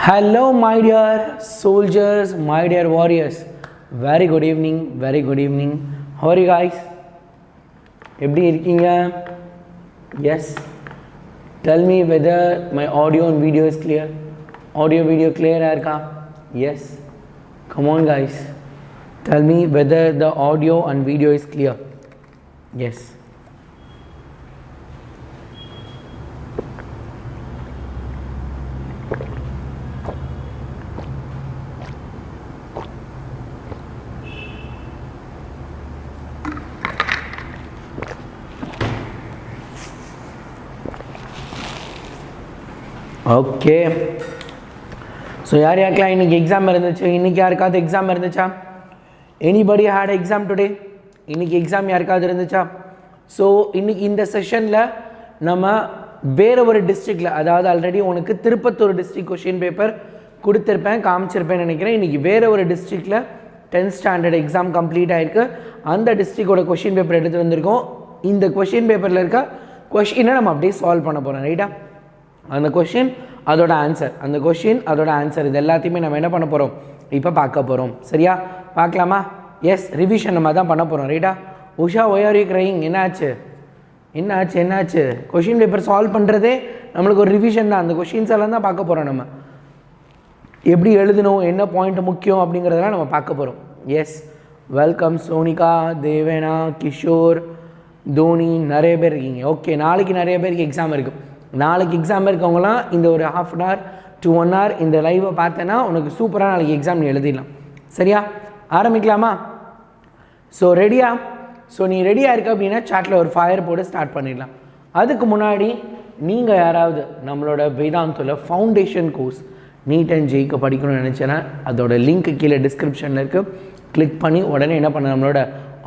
Hello my dear soldiers, my dear warriors. Very good evening, very good evening. How are you guys? எப்படி இருக்கீங்க? Yes. Tell me whether my audio and video is clear. Audio video clear இருக்கா? Yes. Come on guys. Tell me whether the audio and video is clear. Yes. Okay so யாருக்கெல்லாம் இன்றைக்கி exam இருந்துச்சு? இன்றைக்கி யாருக்காவது exam இருந்துச்சா? Anybody had exam today? இன்றைக்கி exam யாருக்காவது இருந்துச்சா? ஸோ இன்றைக்கி இந்த செஷனில் நம்ம வேறு ஒரு டிஸ்ட்ரிக்டில், அதாவது ஆல்ரெடி உனக்கு திருப்பத்தூர் டிஸ்ட்ரிக்ட் கொஷின் பேப்பர் கொடுத்துருப்பேன், காமிச்சிருப்பேன்னு நினைக்கிறேன். இன்றைக்கி வேறு ஒரு டிஸ்ட்ரிக்டில் 10th ஸ்டாண்டர்ட் எக்ஸாம் கம்ப்ளீட் ஆகிருக்கு. அந்த டிஸ்ட்ரிக்டோட கொஷின் பேப்பர் எடுத்து வந்திருக்கோம். இந்த கொஷின் பேப்பரில் இருக்க கொஷினை நம்ம அப்படியே சால்வ் பண்ண போகிறோம். ரைட்டா? அந்த கொஷின் அதோட ஆன்சர், அந்த கொஷின் அதோட ஆன்சர், இது எல்லாத்தையுமே நம்ம என்ன பண்ண போகிறோம், இப்போ பார்க்க போகிறோம். சரியா? பார்க்கலாமா? எஸ், ரிவிஷன் நம்ம தான் பண்ண போகிறோம். ரைட்டா? Usha why are you crying? என்னாச்சு என்னாச்சு என்னாச்சு? கொஷின் பேப்பர் சால்வ் பண்ணுறதே நம்மளுக்கு ஒரு ரிவிஷன் தான். அந்த கொஷின்ஸ் எல்லாம் தான் பார்க்க போகிறோம். நம்ம எப்படி எழுதணும், என்ன பாயிண்ட் முக்கியம் அப்படிங்கிறதெல்லாம் நம்ம பார்க்க போகிறோம். எஸ், வெல்கம் சோனிகா, தேவேனா, கிஷோர், தோனி, நிறைய பேர் இருக்கீங்க. ஓகே, நாளைக்கு நிறைய பேருக்கு எக்ஸாம் இருக்குது. நாளைக்கு எக்ஸாம் இருக்கவங்களாம் இந்த ஒரு ½ hour to 1 hour இந்த லைவை பார்த்தேன்னா உனக்கு சூப்பராக நாளைக்கு எக்ஸாம் நீ எழுதிடலாம். சரியா? ஆரம்பிக்கலாமா? ஸோ ரெடியா? ஸோ நீ ரெடியாக இருக்க அப்படின்னா சாட்டில் ஒரு ஃபயர் போட்டு ஸ்டார்ட் பண்ணிடலாம். அதுக்கு முன்னாடி நீங்கள் யாராவது நம்மளோட வேதாந்துல ஃபவுண்டேஷன் கோர்ஸ் நீட் அண்ட் ஜெய்க்கு படிக்கணும்னு நினச்சேன்னா அதோட லிங்க் கீழே டிஸ்கிரிப்ஷனில் இருக்குது. கிளிக் பண்ணி உடனே என்ன பண்ண, நம்மளோட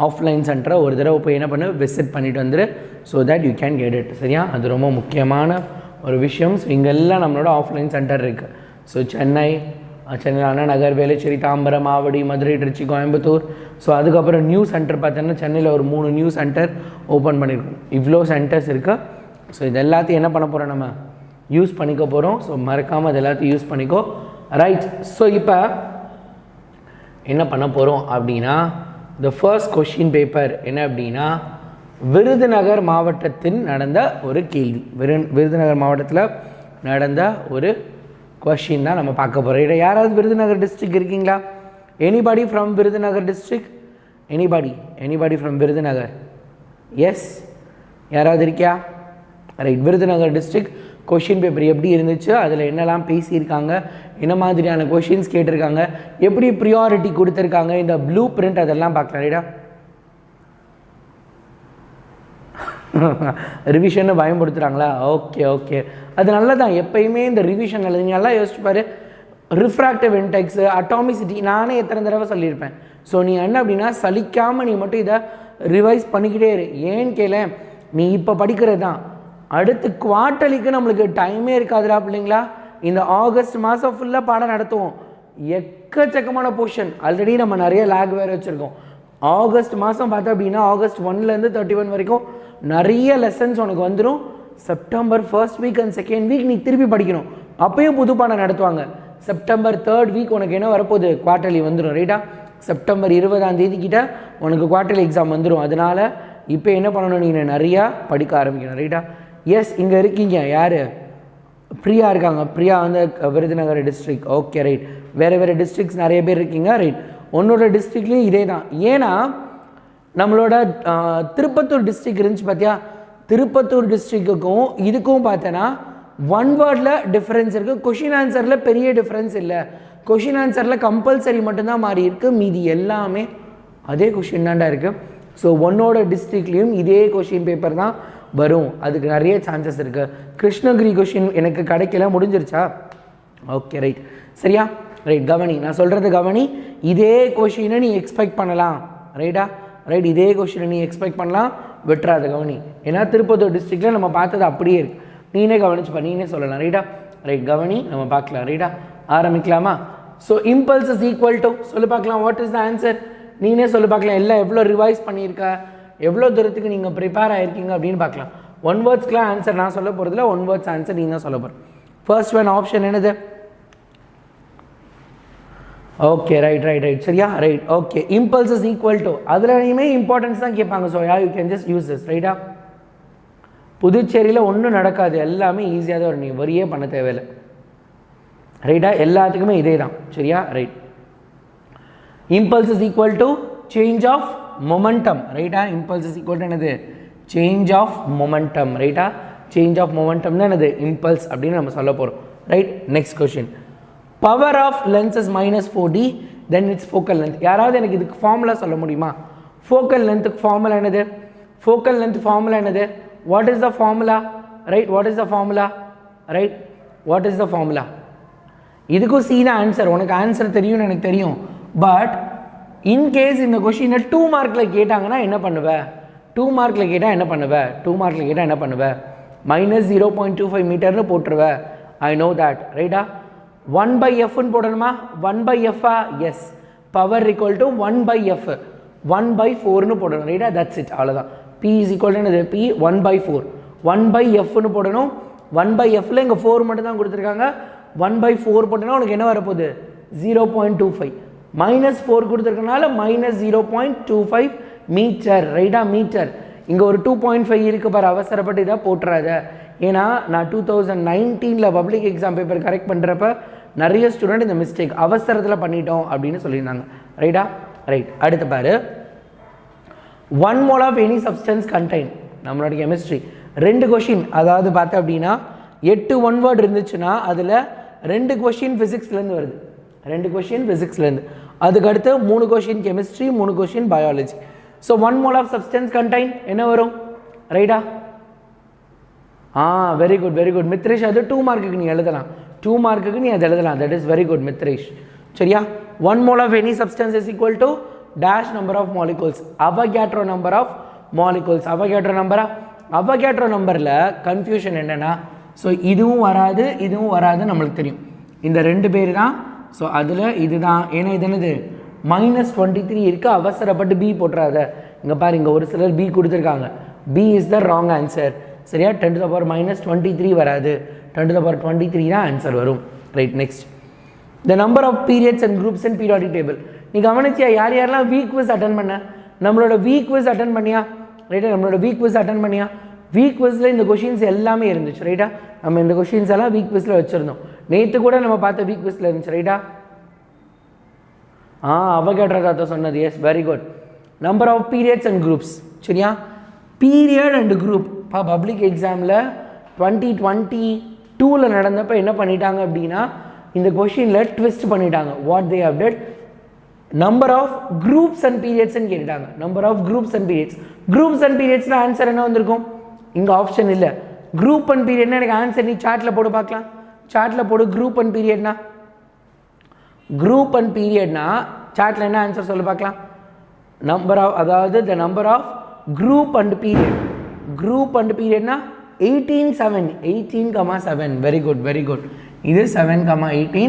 ஆஃப்லைன் சென்டரை ஒரு தடவை போய் என்ன பண்ணு, விசிட் பண்ணிவிட்டு வந்துடு. So that you can get it. சரியா? அது ரொம்ப முக்கியமான ஒரு விஷயம். ஸோ இங்கெல்லாம் நம்மளோட ஆஃப்லைன் சென்டர் இருக்குது. ஸோ சென்னை அண்ணா நகர், வேளச்சேரி, தாம்பரம், ஆவடி, மதுரை, திருச்சி, கோயம்புத்தூர். ஸோ அதுக்கப்புறம் நியூ சென்டர் பார்த்தோன்னா சென்னையில் ஒரு 3 நியூ சென்டர் ஓப்பன் பண்ணியிருக்கோம். இவ்வளோ சென்டர்ஸ் இருக்குது. ஸோ இது எல்லாத்தையும் என்ன பண்ண போகிறோம், நம்ம யூஸ் பண்ணிக்க போகிறோம். ஸோ மறக்காமல் அது எல்லாத்தையும் யூஸ் பண்ணிக்கோ. ரைட்? ஸோ இப்போ என்ன பண்ண போகிறோம் அப்படின்னா, the first question paper என்ன அப்படின்னா, விருதுநகர் மாவட்டத்தில் நடந்த ஒரு கேள்வி. விருதுநகர் மாவட்டத்தில் நடந்த ஒரு கொஷின் தான் நம்ம பார்க்க போகிறோம். யாராவது விருதுநகர் டிஸ்ட்ரிக்ட் இருக்கீங்களா? Anybody from Virudhunagar district? Anybody from Virudhunagar? Yes, யாராவது இருக்கியா? Right. Virudhunagar district question paper எப்படி இருந்துச்சு, அதில் என்னெல்லாம் பேசியிருக்காங்க, என்ன மாதிரியான கொஷின்ஸ் கேட்டிருக்காங்க, எப்படி ப்ரியாரிட்டி கொடுத்துருக்காங்க, இந்த ப்ளூ பிரிண்ட் அதெல்லாம் பார்க்கலாம். ரைட்டா? ரிவிஷன்னு பயன்படுத்துகிறாங்களா? ஓகே ஓகே, அது நல்லதான். எப்பயுமே இந்த ரிவிஷன் நல்லது. நீ நல்லா யோசிச்சு பாரு. ரிஃப்ராக்டிவ் இன்டெக்ஸு, அட்டாமிசிட்டி, நானே எத்தனை தடவை சொல்லியிருப்பேன். ஸோ நீ என்ன அப்படின்னா சலிக்காமல் நீ மட்டும் இதை ரிவைஸ் பண்ணிக்கிட்டே இரு. ஏன்னு கேள, நீ இப்போ படிக்கிறது தான். அடுத்து குவார்ட்டர்லிக்கு நம்மளுக்கு டைமே இருக்காதுடா பிள்ளைங்களா. இந்த ஆகஸ்ட் மாதம் ஃபுல்லாக பாடம் நடத்துவோம். எக்கச்சக்கமான போர்ஷன். ஆல்ரெடி நம்ம நிறைய லேக் வேறு வச்சுருக்கோம். ஆகஸ்ட் மாதம் பார்த்தா அப்படின்னா ஆகஸ்ட் 1லேருந்து 31 வரைக்கும் நிறைய லெசன்ஸ் உனக்கு வந்துடும். September 1st week and 2nd week நீ திருப்பி படிக்கணும். அப்போயும் புது பாடம் நடத்துவாங்க. செப்டம்பர் 3rd வீக் உனக்கு என்ன வரப்போகுது, குவார்ட்டர்லி வந்துடும். ரைட்டா? செப்டம்பர் 20ஆம் தேதிக்கிட்ட உனக்கு குவார்ட்டர்லி எக்ஸாம் வந்துடும். அதனால் இப்போ என்ன பண்ணணும், நீங்கள் நிறையா படிக்க ஆரம்பிக்கணும். ரைட்டா? எஸ், இங்கே இருக்கீங்க யார்? பிரியா இருக்காங்க. பிரியா வந்து விருதுநகர் டிஸ்ட்ரிக்ட். Okay, right. வேறு டிஸ்ட்ரிக்ட்ஸ் நிறைய பேர் இருக்கீங்க. ரைட். உன்னோட டிஸ்ட்ரிக்ட்லேயும் இதே தான். ஏன்னா நம்மளோட திருப்பத்தூர் டிஸ்ட்ரிக்ட் இருந்துச்சு பார்த்தியா, திருப்பத்தூர் டிஸ்ட்ரிக்ட்டுக்கும் இதுக்கும் பார்த்தோன்னா 1 வேர்டில் டிஃப்ரென்ஸ் இருக்குது. கொஷின் ஆன்சரில் பெரிய டிஃப்ரென்ஸ் இல்லை. கொஷின் ஆன்சரில் கம்பல்சரி மட்டும்தான் மாறி இருக்குது. மீதி எல்லாமே அதே கொஷின் தான்டா இருக்குது. ஸோ உன்னோட டிஸ்ட்ரிக்ட்லேயும் இதே கொஷின் பேப்பர் தான் வரும். அதுக்கு நிறைய சான்சஸ் இருக்குது. கிருஷ்ணகிரி கொஷின் எனக்கு கிடைக்கல, முடிஞ்சிருச்சா? Okay, right. சரியா? ரைட். கவனி, நான் சொல்கிறது கவனி. இதே கொஷினை நீ எக்ஸ்பெக்ட் பண்ணலாம். ரைட்டா? ரைட். இதே கொஷினை நீ எக்ஸ்பெக்ட் பண்ணலாம், விட்டுறாத. கவனி. ஏன்னா திருப்பத்தூர் டிஸ்ட்ரிக்டில் நம்ம பார்த்தது அப்படியே இருக்குது. நீனே கவனிச்சுப்பா, நீனே சொல்லலாம். ரைட்டா? ரைட். கவனி, நம்ம பார்க்கலாம். ரைட்டா? ஆரம்பிக்கலாமா? So impulse is equal to, சொல்லி பார்க்கலாம், வாட் இஸ் த ஆன்சர்? நீனே சொல்லி பார்க்கலாம். எல்லாம் எவ்வளோ ரிவைஸ் பண்ணியிருக்க, எவ்வளோ தூரத்துக்கு நீங்கள் ப்ரிப்பேர் ஆகிருக்கீங்க அப்படின்னு பார்க்கலாம். 1 வேர்ட்ஸ்க்குலாம் ஆன்சர் நான் சொல்ல போகிறதில்ல. 1 வேர்ட்ஸ் ஆன்சர் நீங்கள் தான் சொல்ல போகிறேன். ஃபர்ஸ்ட் ஒன் ஆப்ஷன் என்னது? ஓகே ரைட் ரைட் ரைட் சரியா right okay impulse is equal to அதுலேயுமே இம்பார்ட்டன்ஸ் தான் கேட்பாங்க so yeah you can just use this ரைட்டா புதுச்சேரியில் ஒன்றும் நடக்காது எல்லாமே ஈஸியாக தான் வரும் நீ வரியே பண்ண தேவையில்லை ரைட்டா எல்லாத்துக்குமே இதே தான் சரியா right impulse is equal to change of momentum ரைட்டா இம்பல்ஸ் இஸ் ஈக்குவல் டு என்னது சேஞ்ச் ஆஃப் மொமெண்டம் ரைட்டா சேஞ்ச் ஆஃப் மொமெண்டம்னா என்னது இம்பல்ஸ் அப்படின்னு நம்ம சொல்ல போகிறோம் right next question power of lens is -4d then its focal length யாராவது எனக்கு இதுக்கு ஃபார்முலா சொல்ல முடியுமா ஃபோக்கல் லென்த்துக்கு ஃபார்முலா என்னது ஃபோக்கல் லென்த் ஃபார்முலா என்னது what is the formula right what is the formula right what is the formula இதுக்கும் சீனா answer உனக்கு ஆன்சர் தெரியும்னு எனக்கு தெரியும் பட் இன்கேஸ் இந்த கொஷினை 2 மார்க்கில் கேட்டாங்கன்னா என்ன பண்ணுவேன் 2 மார்க்கில் கேட்டால் என்ன பண்ணுவேன் 2 மார்க்கில் கேட்டால் என்ன பண்ணுவேன் -0.25 மீட்டர்னு போட்டுருவேன் ஐ நோ தட் ரைட்டா 1/f போடணுமா 1/f S power equal to 1/f 1/4 போடணும் ரைட்டா தட்ஸ் இட் அவ்வளோதான் p இஸ் ஈக்குவல் டு என்னது p 1/4 1/f போடணும் 1/fல இங்கே 4 மட்டும் தான் கொடுத்துருக்காங்க 1/4 போட்டோன்னா உனக்கு என்ன வரப்போகுது 0.25 -4 கொடுத்துருக்கனால -0.25 மீட்டர் ரைட்டா மீட்டர் இங்கே ஒரு 2.5 இருக்குது பாரு அவசரப்பட்டு இதாக போட்டுறாத ஏன்னா நான் 2019 பப்ளிக் எக்ஸாம் பேப்பர் கரெக்ட் பண்ணுறப்ப நிறைய ஸ்டூடெண்ட் இந்த மிஸ்டேக் அவசரத்தில் பண்ணிட்டோம் அப்படின்னு சொல்லியிருந்தாங்க ரைட்டா ரைட் அடுத்து பாரு 1 mole of any substance contain நம்மளோட கெமிஸ்ட்ரி 2 கொஷின் அதாவது பார்த்தேன் அப்படின்னா 8 1 வேர்டு இருந்துச்சுன்னா அதில் 2 கொஷின் ஃபிசிக்ஸ்லேருந்து வருது 2 கொஷின் ஃபிசிக்ஸ்லேருந்து அதுக்கடுத்து 3 question chemistry 3 question biology so 1 mole of substance contain என்ன வரும் ரைட்டா வெரி குட் மித்ரேஷ் அது 2 மார்க்குக்கு நீ எழுதலாம் 2 மார்க்குக்கு நீ அதை எழுதலாம் that is very good Mithresh சரியா 1 mole of any substance is equal to dash number of molecules Avogadro number of molecules Avogadro நம்பரில் கன்ஃபியூஷன் என்னென்னா ஸோ இதுவும் வராது நம்மளுக்கு தெரியும் இந்த 2 பேர் தான் ஸோ அதில் இதுதான் ஏன்னா இது என்னது -23 இருக்குது அவசரப்பட்டு பி போட்டுறாத இங்கே பாரு இங்கே ஒரு சிலர் பி கொடுத்துருக்காங்க B is the wrong answer சரியா 10 to the power -23 வராது 10 to the power 23 தான் ஆன்சர் வரும் right next the number of periods and groups and periodic table நீ கவனிச்சியா யாரெல்லாம் வீக் குவிஸ் அட்டன் பண்ண நம்மளோட வீக் குவிஸ் அட்டன் பண்ணியா ரைட்டா நம்மளோட வீக் குவிஸ் அட்டன் பண்ணியா வீக் குவிஸில் இந்த கொஷின்ஸ் எல்லாமே இருந்துச்சு ரைட்டா நம்ம இந்த கொஷின்ஸ் எல்லாம் வீக் குவிஸில் வச்சுருந்தோம் நேற்று கூட நம்ம பார்த்த வீக் குவிஸில் இருந்துச்சு ரைட்டா அவகேட்ரோ தாத்தா சொன்னது yes very good number of periods and groups சரியா பீரியட் அண்ட் குரூப் பப்ளிக் எக்ஸாமில் 2022 நடந்தப்போ என்ன பண்ணிட்டாங்க அப்படின்னா இந்த கொஷினில் ட்விஸ்ட் பண்ணிட்டாங்க what they have did number of groups and பீரியட்ஸ்ன்னு கேட்டுட்டாங்க நம்பர் ஆஃப் குரூப்ஸ் அண்ட் பீரியட்ஸில் ஆன்சர் என்ன வந்திருக்கும் இங்கே ஆப்ஷன் இல்லை குரூப் அண்ட் பீரியட்னா எனக்கு ஆன்சர் நீ சார்ட்டில் போடு பார்க்கலாம் சார்ட்டில் போடு குரூப் அண்ட் பீரியட்னா சார்ட்டில் என்ன ஆன்சர் சொல்லு பார்க்கலாம் நம்பர் ஆஃப் அதாவது the number of group and பீரியட்னா 18,7 வெரி குட் இது 7,18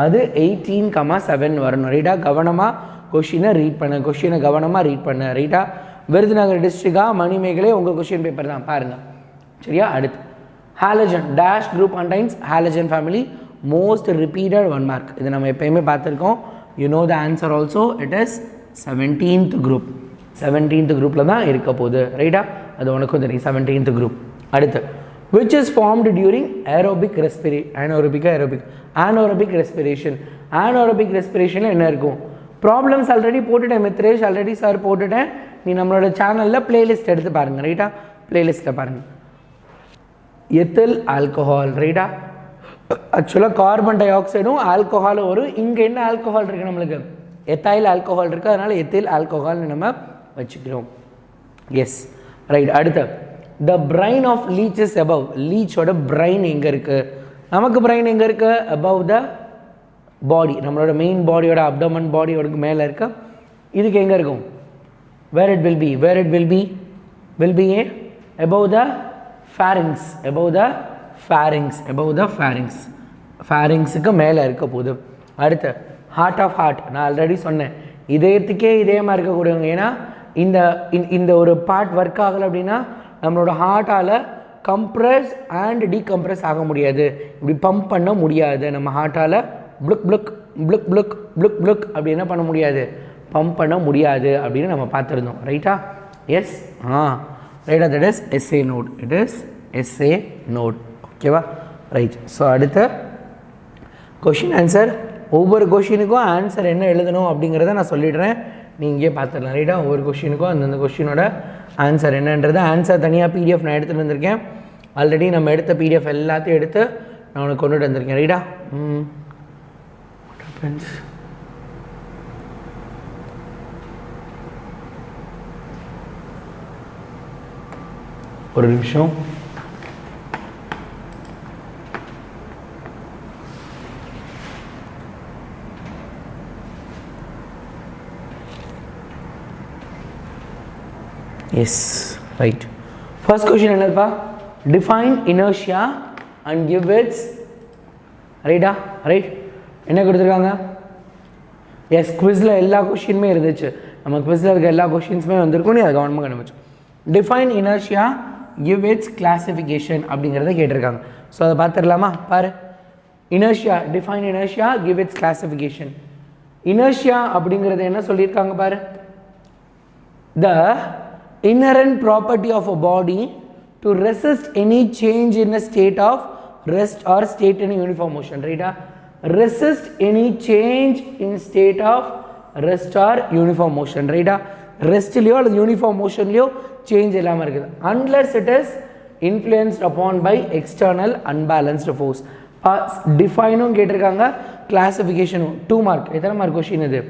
அது 18,7 வரணும் ரைட்டா கவனமாக கொஷினை ரீட் பண்ண ரைட்டா விருதுநகர் டிஸ்ட்ரிக்டா மணிமேகலை உங்கள் கொஷின் பேப்பர் தான் பாருங்கள் சரியா அடுத்து halogen dash group contains halogen family most repeated 1 mark இது நம்ம எப்பயுமே பார்த்துருக்கோம் you know the answer also it is 17th குரூப்பில் தான் இருக்க போகுது ரைட்டா அது உனக்கும் தெரியும் 17th குரூப் அடுத்து which is formed during anaerobic respiration என்ன இருக்கும் ப்ராப்ளம்ஸ் ஆல்ரெடி போட்டுட்டேன் மித்ரேஷ் ஆல்ரெடி சார் போட்டுட்டேன் நீ நம்மளோட சேனலில் பிளேலிஸ்ட் எடுத்து பாருங்கள் ரைட்டா பிளேலிஸ்ட்டில் பாருங்கள் எத்தில் ஆல்கஹால் ரைட்டா ஆக்சுவலாக கார்பன் டை ஆக்சைடும் ஆல்கஹாலும் வரும் இங்கே என்ன ஆல்கஹால் இருக்குது நம்மளுக்கு எத்தைல் ஆல்கஹால் இருக்குது அதனால் எத்தில் ஆல்கஹால்னு நம்ம வச்சுக்கிறோம் எஸ் ரைட் அடுத்து the brain of leech is above லீச்சோட பிரைன் எங்கே இருக்குது நமக்கு பிரைன் எங்கே இருக்குது அபவ் த பாடி நம்மளோட மெயின் பாடியோட அப்டமன் பாடியோட மேலே இருக்க இதுக்கு எங்கே இருக்கும் where it will be above the pharynxக்கு மேலே இருக்க போகுது அடுத்து ஹார்ட் ஆஃப் ஹார்ட் நான் ஆல்ரெடி சொன்னேன் இதயத்துக்கே இதயமாக இருக்கக்கூடியவங்க ஏன்னா இந்த ஒரு பார்ட் ஒர்க் ஆகலை அப்படின்னா நம்மளோட ஹார்ட்டால் கம்ப்ரெஸ் அண்ட் டீகம்ப்ரெஸ் ஆக முடியாது இப்படி பம்ப் பண்ண முடியாது நம்ம ஹார்ட்டால் ப்ளுக் ப்ளுக் ப்ளுக் ப்ளுக் ப்ளுக் அப்படி என்ன பண்ண முடியாது, பம்ப் பண்ண முடியாது அப்படின்னு நம்ம பார்த்துருந்தோம். ரைட்டா? எஸ், ரைட்டா, that is essay note. It is essay note. ஓகேவா? ரைட். ஸோ அடுத்த கொஷின் ஆன்சர். ஒவ்வொரு கொஷினுக்கும் ஆன்சர் என்ன எழுதணும் அப்படிங்கிறத நான் சொல்லிடுறேன், நீங்கள் இங்கே பார்த்துடலாம். ரைட்டா? ஒவ்வொரு கொஷினுக்கும் அந்தந்த கொஷினோட ஆன்சர் என்னன்றது, ஆன்சர் தனியாக பிடிஎஃப் நான் எடுத்துகிட்டு வந்திருக்கேன். ஆல்ரெடி நம்ம எடுத்த பிடிஎஃப் எல்லாத்தையும் எடுத்து நான் உனக்கு கொண்டுட்டு வந்திருக்கேன். ரைட்டா? ஒரு நிமிஷம். Yes, right. ஃபர்ஸ்ட் கொஸ்டின் என்னப்பா? Define inertia and give its. ரைட்டா? ரைட். என்ன கொடுத்துருக்காங்க? எஸ், குவிஸில் எல்லா கொஷினுமே இருந்துச்சு. நம்ம குவிஸில் இருக்க எல்லா கொஷின்ஸுமே வந்திருக்கும். நீ அதை கவனமாக கண்டுபிடிச்சு. Define inertia give it's classification அப்படிங்கிறத கேட்டிருக்காங்க. ஸோ அதை பார்த்துடலாமா? பாரு. Inertia, define inertia give it's classification. Inertia அப்படிங்கிறது என்ன சொல்லியிருக்காங்க பாரு. த inherent property of a body to resist any change in a state of rest or state in uniform motion. Right? Resist any change in state of rest or uniform motion. Right? Rest liyo or uniform motion liyo change illama irukku unless it is influenced upon by external unbalanced force. Define um ketirukanga, classification 2 mark. எத்தனை mark question இது?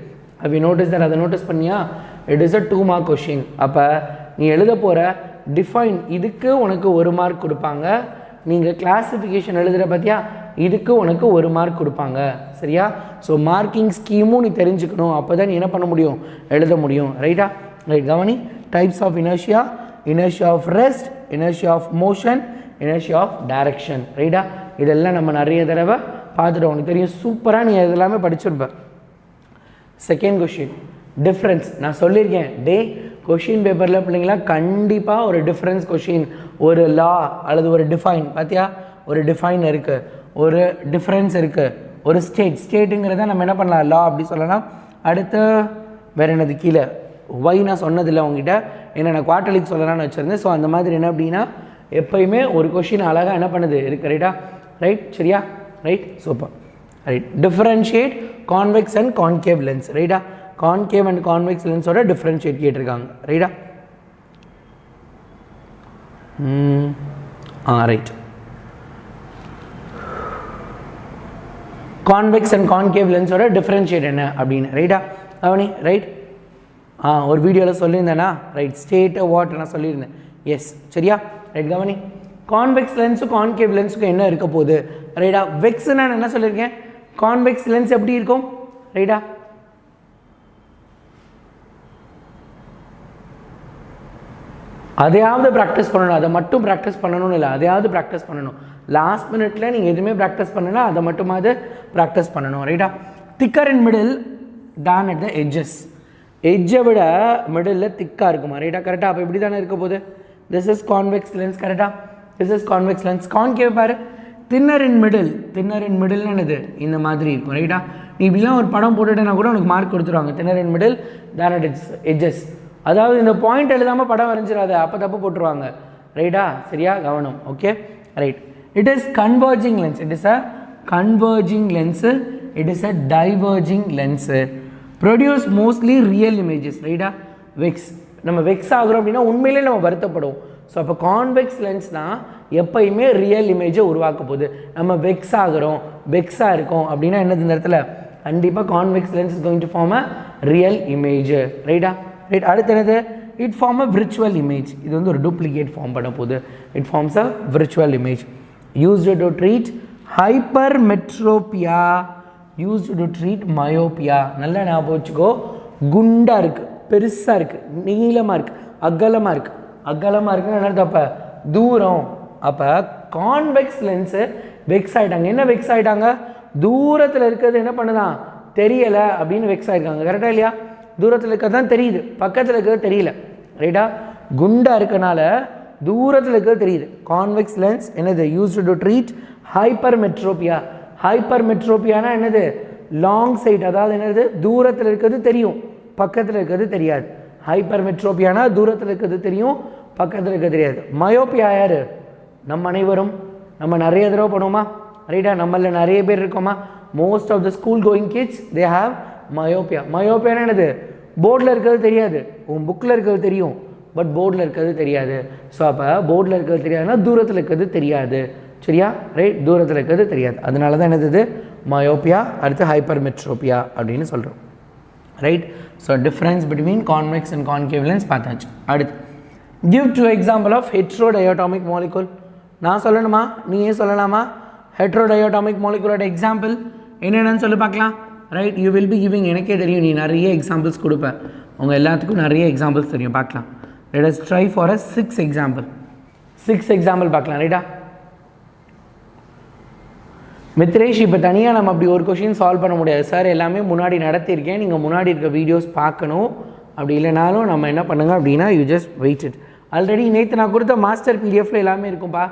have you noticed that? அதை notice பண்ணியா? it is a 2 mark question. அப்போ நீ எழுத போகிற define இதுக்கு உனக்கு 1 மார்க் கொடுப்பாங்க. நீங்கள் கிளாசிஃபிகேஷன் எழுதுகிற பார்த்தியா, இதுக்கு உனக்கு 1 மார்க் கொடுப்பாங்க. சரியா? ஸோ மார்க்கிங் ஸ்கீமும் நீ தெரிஞ்சுக்கணும். அப்போ தான் நீ என்ன பண்ண முடியும், எழுத முடியும். ரைட்டா? ரைட். கவனி. Types of inertia, inertia of rest, inertia of motion, inertia of direction. ரைட்டா? இதெல்லாம் நம்ம நிறைய தடவை பார்த்துட்டோம். உனக்கு தெரியும், சூப்பராக நீ இதெல்லாமே படிச்சிருப்ப. Second question, difference. நான் சொல்லியிருக்கேன், டே கொஷின் பேப்பரில் பிள்ளைங்களா கண்டிப்பாக ஒரு டிஃப்ரென்ஸ் கொஷின், ஒரு லா அல்லது ஒரு டிஃபைன். பார்த்தியா? ஒரு டிஃபைன் இருக்குது, ஒரு டிஃப்ரென்ஸ் இருக்குது, ஒரு ஸ்டேட்டுங்கிறத நம்ம என்ன பண்ணலாம், லா அப்படி சொல்லலாம். அடுத்து வேறு என்னது கீழே ஒய் நான் சொன்னதில்லை உங்ககிட்ட, என்ன நான் குவார்டர்லிக் சொல்லலாம்னு வச்சுருந்தேன். ஸோ அந்த மாதிரி என்ன அப்படின்னா எப்போயுமே ஒரு கொஷின் அழகாக என்ன பண்ணுது இருக்குது. ரைட்டா? ரைட். சரியா? Right. Super. Right. Differentiate convex and concave lens. ரைட்டா? கான்கேவ் அண்ட் கான்வெக்ஸ் லென்ஸோட டிஃப்ரென்ஷியேட் கேட்டிருக்காங்க. ரைட்டா? ரைட். கான்வெக்ஸ் அண்ட் கான்கேவ் லென்ஸோட டிஃப்ரென்ஷியேட் என்ன அப்படின்னு. ரைட்டா? அவனி ரைட். ஒரு வீடியோவில் சொல்லியிருந்தேனா? ரைட். ஸ்டேட் வாட் நான் சொல்லியிருந்தேன். எஸ். சரியா? ரைட். கவனி. கான்வெக்ஸ் லென்ஸும் கான்கேவ் லென்ஸுக்கும் என்ன இருக்க போகுது? ரைட்டா? வெக்ஸ் நான் என்ன சொல்லியிருக்கேன், கான்வெக்ஸ் லென்ஸ் எப்படி இருக்கும்? ரைட்டா? அதையாவது ப்ராக்டிஸ் பண்ணணும். அதை மட்டும் ப்ராக்டிஸ் பண்ணணும்னு இல்லை, அதையாவது ப்ராக்டிஸ் பண்ணணும். லாஸ்ட் மினிட்ல நீங்கள் எதுவுமே ப்ராக்டிஸ் பண்ணனா அதை மட்டுமாவது ப்ராக்டிஸ் பண்ணணும். ரைட்டா? திக்கர் இன் மிடில் தான் அட் த எட்ஜஸ். எட்ஜை விட மிடில் திக்காக இருக்குமா? ரைட்டா? கரெக்டாக? அப்போ இப்படி தானே இருக்க போகுது. This is convex lens. கரெக்டாக? This is convex lens. Concave பாரு, thinner in middle. Thinner in மிடில்னு என்னது, இந்த மாதிரி இருக்கும். ரைட்டா? நீ இப்படிலாம் ஒரு படம் போட்டுட்டேன்னா கூட உனக்கு மார்க் கொடுத்துருவாங்க. தின்னர் இன் மிடில் தான் அட் எட்ஜஸ். அதாவது இந்த பாயிண்ட் எழுதாமல் படம் வரைஞ்சிடாத, அப்போ தப்பு போட்டுருவாங்க. ரைட்டா? சரியா? கவனம். Okay. Right. It is converging lens. It is a converging lens. It is a diverging lens. Produce mostly real images. ரைட்டா? வெக்ஸ். நம்ம வெக்ஸ் ஆகிறோம் அப்படின்னா உண்மையிலே நம்ம வருத்தப்படுவோம். ஸோ அப்போ கான்வெக்ஸ் லென்ஸ் தான் எப்போயுமே ரியல் இமேஜை உருவாக்க போகுது. நம்ம வெக்ஸ் ஆகிறோம், வெக்ஸாக இருக்கோம் அப்படின்னா என்னது, இந்த இடத்துல கண்டிப்பாக convex lens is going to form a real image. ரைட்டா? ரைட். அடுத்து என்னது, it form a virtual image. இது வந்து ஒரு டூப்ளிகேட் ஃபார்ம் பண்ண போகுது. It forms a virtual image. Used to treat hypermetropia, used to treat myopia. நல்லா ஞாபகம் வச்சுக்கோ. குண்டாக இருக்குது, பெருசாக இருக்குது, நீளமாக இருக்குது, அகலமாக இருக்குது. அகலமாக இருக்குன்னு என்ன அர்த்தம்? அப்போ தூரம். அப்போ கான்வெக்ஸ் லென்ஸு வெக்ஸ் ஆகிட்டாங்க. என்ன வெக்ஸ் ஆகிட்டாங்க? தூரத்தில் இருக்கிறது என்ன பண்ணுதான், தெரியலை அப்படின்னு வெக்ஸ் ஆகிருக்காங்க. கரெக்டாக இல்லையா? தூரத்தில் இருக்கிறது தான் தெரியுது, பக்கத்தில் இருக்கிறது தெரியல. ரைட்டா? குண்டாக இருக்கனால தூரத்தில் இருக்கிறது தெரியுது. கான்வெக்ஸ் லென்ஸ் என்னது, யூஸ்டு டு ட்ரீட் ஹைப்பர்மெட்ரோபியா. ஹைப்பர்மெட்ரோபியானா என்னது, லாங் சைட், அதாவது என்னது தூரத்தில் இருக்கிறது தெரியும், பக்கத்தில் இருக்கிறது தெரியாது. ஹைப்பர்மெட்ரோபியானா தூரத்தில் இருக்கிறது தெரியும், பக்கத்தில் இருக்கிறது தெரியாது. மயோப்பியா யார்? நம்ம அனைவரும், நம்ம நிறைய தடவை பண்ணுவோமா, ரைட்டா? நம்மள நிறைய பேர் இருக்கோமா? Most of the school going kids they have myopia. மயோப்பியானா என்னது? போர்டில் இருக்கிறது தெரியாது, உன் புக்கில் இருக்கிறது தெரியும், பட் போர்டில் இருக்கிறது தெரியாது. ஸோ அப்போ போர்டில் இருக்கிறது தெரியாதுன்னா தூரத்தில் இருக்கிறது தெரியாது, சரியா? ரைட், தூரத்தில் இருக்கிறது தெரியாது. அதனால தான் என்னது மயோப்பியா, அடுத்து ஹைப்பர்மெட்ரோபியா அப்படின்னு சொல்கிறோம், right? So difference between convex and concave lens பார்த்தாச்சு. அடுத்து give two example of heterodiatomic molecule. நான் சொல்லணுமா, நீயே சொல்லலாமா? ஹெட்ரோடயோட்டாமிக் மாலிகுலோட எக்ஸாம்பிள் என்னென்னு சொல்லி பார்க்கலாம், right? You will be giving, எனக்கே தெரியும் நீ நிறைய எக்ஸாம்பிள்ஸ் கொடுப்பேன், உங்கள் எல்லாத்துக்கும் நிறைய எக்ஸாம்பிள்ஸ் தெரியும், பார்க்கலாம். Let us try for a 6 example. 6 example பார்க்கலாம், ரைட்டா? மித்ரேஷ், இப்போ தனியாக நம்ம அப்படி ஒரு கொஷின் சால்வ் பண்ண முடியாது சார், எல்லாமே முன்னாடி நடத்தியிருக்கேன், நீங்கள் முன்னாடி இருக்க வீடியோஸ் பார்க்கணும். அப்படி இல்லைனாலும் நம்ம என்ன பண்ணுங்க அப்படின்னா, you just wait it. Already நேற்று நான் கொடுத்த மாஸ்டர் பிடிஎஃப்ல எல்லாமே இருக்கும்பா.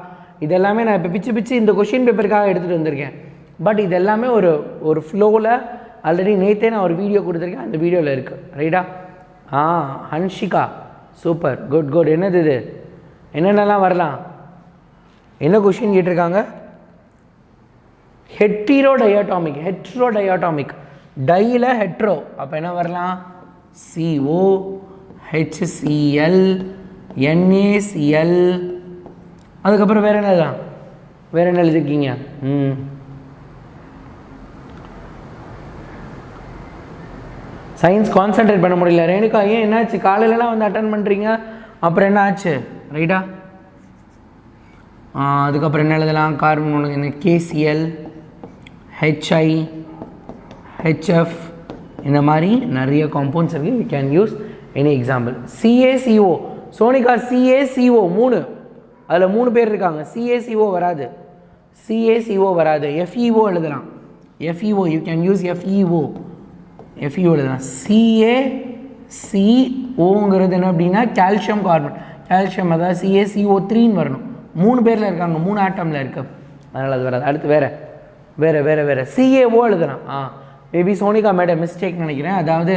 இது எல்லாமே நான் இப்போ பிச்சு இந்த கொஷின் பேப்பருக்காக எடுத்துகிட்டு வந்திருக்கேன். பட் இது எல்லாமே ஒரு ஃப்ளோவில் ஆல்ரெடி நேற்றே நான் ஒரு வீடியோ கொடுத்துருக்கேன், அந்த வீடியோவில் இருக்குது, ரைட்டா? Hanshika, super, good good. என்னது இது, என்னென்னலாம் வரலாம், என்ன கொஷின் கேட்டிருக்காங்க? ஹெட்ரோடயோட்டாமிக். ஹெட்ரோடயோட்டாமிக் டையில் ஹெட்ரோ, அப்போ என்ன வரலாம்? CO, HCl, NaCl. அதுக்கப்புறம் வேறு என்னதான், வேறு என்ன எழுதிருக்கீங்க? சயின்ஸ் கான்சென்ட்ரேட் பண்ண முடியல. ரேணுகா, ஏன் என்னாச்சு? காலையிலலாம் வந்து அட்டன் பண்ணுறீங்க, அப்புறம் என்ன ஆச்சு, ரைட்டா? அதுக்கப்புறம் என்ன எழுதலாம்? கார்பன் ஒன்று என்ன? KCl, HI, HF, இந்த மாதிரி நிறைய காம்பவுண்ட்ஸ் இருக்குது. We can use any example. CaCO, Sonika CaCO 3, அதில் 3 பேர் இருக்காங்க. CaCO வராது, CaCO வராது. FeO எழுதலாம், FeO, you can use FeO எழுதலாம். CaCOங்கிறது என்ன அப்படின்னா கால்சியம் கார்பன், கால்சியம், அதாவது CaCO3 வரணும். 3 பேரில் இருக்காங்க, 3 ஆட்டமில் இருக்கு, அதனால் அது வராது. அடுத்து வேறு CaO எழுதலாம். மேபி சோனிகா மேடம் மிஸ்டேக் நினைக்கிறேன், அதாவது